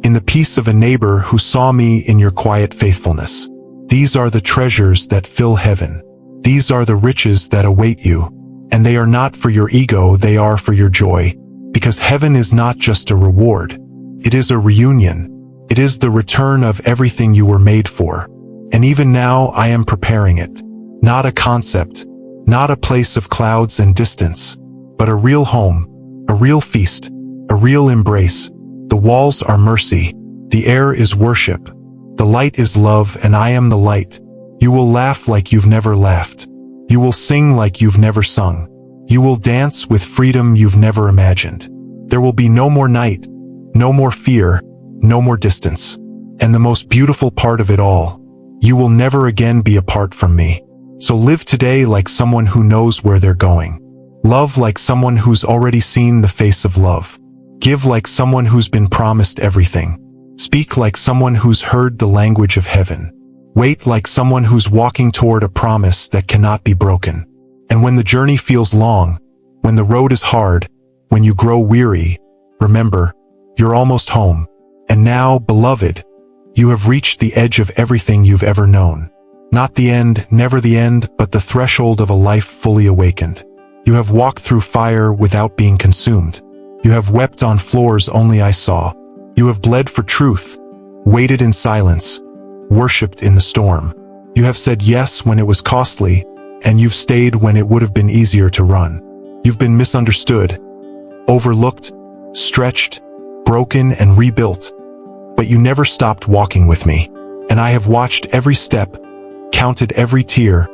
In the peace of a neighbor who saw me in your quiet faithfulness. These are the treasures that fill heaven. These are the riches that await you. And they are not for your ego, they are for your joy. Because heaven is not just a reward. It is a reunion. It is the return of everything you were made for. And even now I am preparing it. Not a concept, not a place of clouds and distance, but a real home, a real feast, a real embrace. The walls are mercy, the air is worship, the light is love, and I am the light. You will laugh like you've never laughed. You will sing like you've never sung. You will dance with freedom you've never imagined. There will be no more night, no more fear, no more distance. And the most beautiful part of it all, you will never again be apart from me. So live today like someone who knows where they're going. Love like someone who's already seen the face of love. Give like someone who's been promised everything. Speak like someone who's heard the language of heaven. Wait like someone who's walking toward a promise that cannot be broken. And when the journey feels long, when the road is hard, when you grow weary, remember, you're almost home. And now, beloved, you have reached the edge of everything you've ever known. Not the end, never the end, but the threshold of a life fully awakened. You have walked through fire without being consumed. You have wept on floors only I saw. You have bled for truth, waited in silence, worshipped in the storm. You have said yes when it was costly, and you've stayed when it would have been easier to run. You've been misunderstood, overlooked, stretched, broken, and rebuilt. But you never stopped walking with me, and I have watched every step, counted every tear,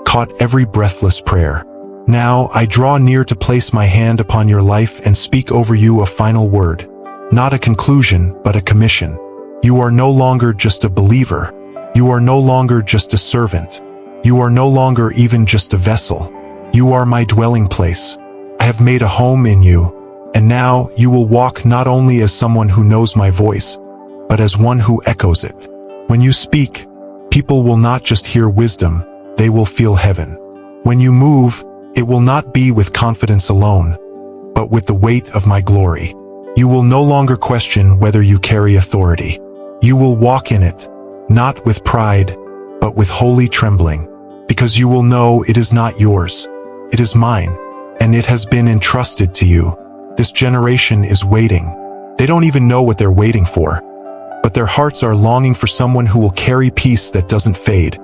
caught every breathless prayer. Now I draw near to place my hand upon your life and speak over you a final word. Not a conclusion, but a commission. You are no longer just a believer. You are no longer just a servant. You are no longer even just a vessel. You are my dwelling place. I have made a home in you, and now you will walk not only as someone who knows my voice, but as one who echoes it. When you speak, people will not just hear wisdom, they will feel heaven. When you move, it will not be with confidence alone, but with the weight of my glory. You will no longer question whether you carry authority. You will walk in it, not with pride, but with holy trembling, because you will know it is not yours. It is mine, and it has been entrusted to you. This generation is waiting. They don't even know what they're waiting for, but their hearts are longing for someone who will carry peace that doesn't fade,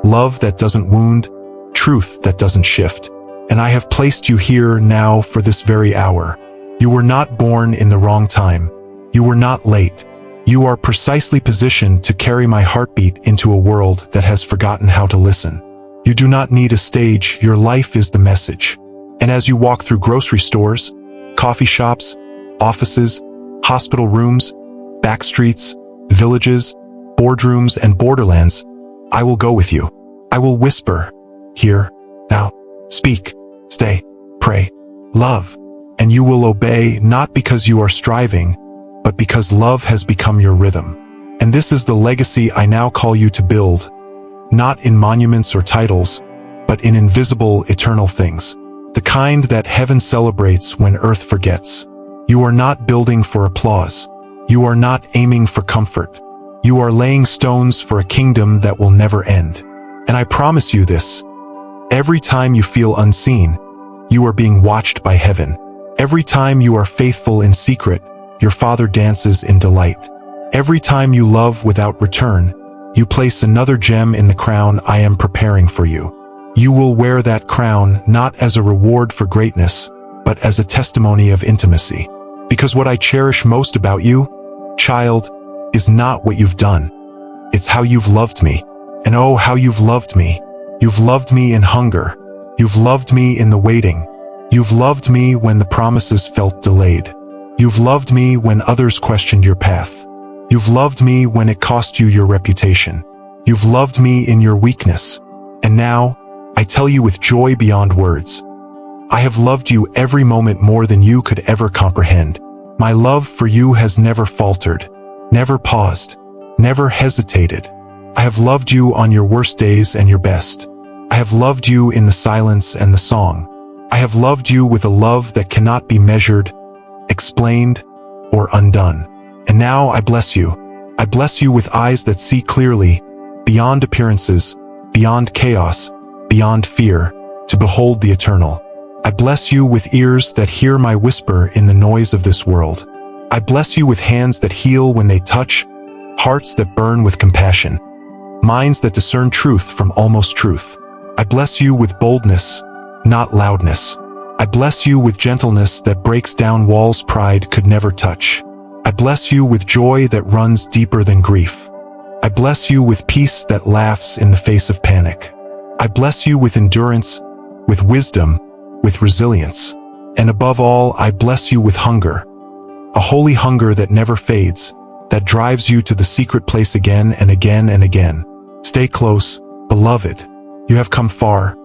love that doesn't wound, truth that doesn't shift. And I have placed you here now for this very hour. You were not born in the wrong time. You were not late. You are precisely positioned to carry my heartbeat into a world that has forgotten how to listen. You do not need a stage, your life is the message. And as you walk through grocery stores, coffee shops, offices, hospital rooms, back streets, villages, boardrooms, and borderlands, I will go with you. I will whisper, hear, now, speak, stay, pray, love, and you will obey not because you are striving, but because love has become your rhythm. And this is the legacy I now call you to build, not in monuments or titles, but in invisible, eternal things, the kind that heaven celebrates when earth forgets. You are not building for applause. You are not aiming for comfort. You are laying stones for a kingdom that will never end. And I promise you this, every time you feel unseen, you are being watched by heaven. Every time you are faithful in secret, your Father dances in delight. Every time you love without return, you place another gem in the crown I am preparing for you. You will wear that crown not as a reward for greatness, but as a testimony of intimacy. Because what I cherish most about you, child, is not what you've done. It's how you've loved me. And oh, how you've loved me. You've loved me in hunger. You've loved me in the waiting. You've loved me when the promises felt delayed. You've loved me when others questioned your path. You've loved me when it cost you your reputation. You've loved me in your weakness. And now, I tell you with joy beyond words, I have loved you every moment more than you could ever comprehend. My love for you has never faltered, never paused, never hesitated. I have loved you on your worst days and your best. I have loved you in the silence and the song. I have loved you with a love that cannot be measured, explained, or undone. And now I bless you. I bless you with eyes that see clearly, beyond appearances, beyond chaos, beyond fear, to behold the eternal. I bless you with ears that hear my whisper in the noise of this world. I bless you with hands that heal when they touch, hearts that burn with compassion, minds that discern truth from almost truth. I bless you with boldness, not loudness. I bless you with gentleness that breaks down walls pride could never touch. I bless you with joy that runs deeper than grief. I bless you with peace that laughs in the face of panic. I bless you with endurance, with wisdom, with resilience. And above all, I bless you with hunger, a holy hunger that never fades, that drives you to the secret place again and again and again. Stay close, beloved. You have come far,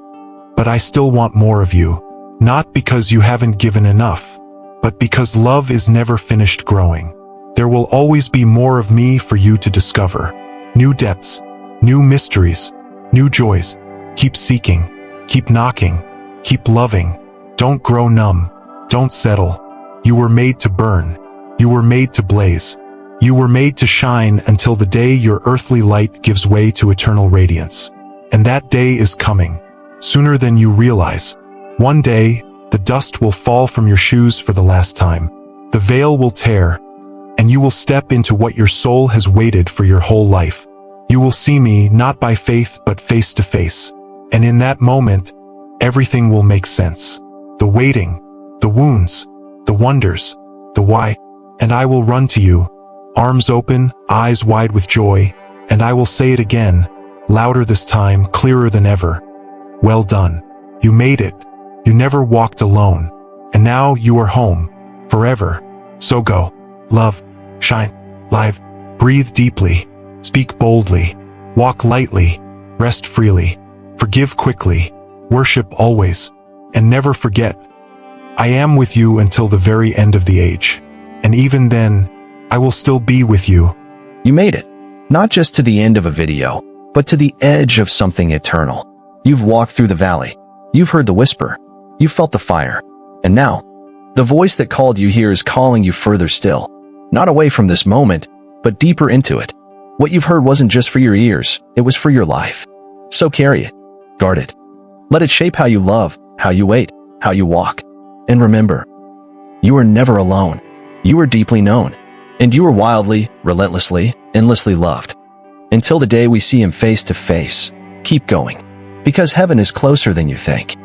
but I still want more of you, not because you haven't given enough, but because love is never finished growing. There will always be more of me for you to discover. New depths, new mysteries, new joys. Keep seeking, keep knocking, keep loving. Don't grow numb, don't settle. You were made to burn. You were made to blaze. You were made to shine until the day your earthly light gives way to eternal radiance. And that day is coming, sooner than you realize. One day, the dust will fall from your shoes for the last time. The veil will tear, and you will step into what your soul has waited for your whole life. You will see me not by faith but face to face. And in that moment, everything will make sense. The waiting, the wounds, the wonders, the why. And I will run to you, arms open, eyes wide with joy, and I will say it again, louder this time, clearer than ever. Well done. You made it. You never walked alone. And now you are home, forever. So go. Love. Shine. Live. Breathe deeply. Speak boldly. Walk lightly. Rest freely. Forgive quickly. Worship always. And never forget. I am with you until the very end of the age. And even then, I will still be with you. You made it. Not just to the end of a video, but to the edge of something eternal. You've walked through the valley. You've heard the whisper. You felt the fire. And now, the voice that called you here is calling you further still. Not away from this moment, but deeper into it. What you've heard wasn't just for your ears, it was for your life. So carry it. Guard it. Let it shape how you love, how you wait, how you walk. And remember, you are never alone. You are deeply known. And you are wildly, relentlessly, endlessly loved. Until the day we see him face to face, keep going. Because heaven is closer than you think.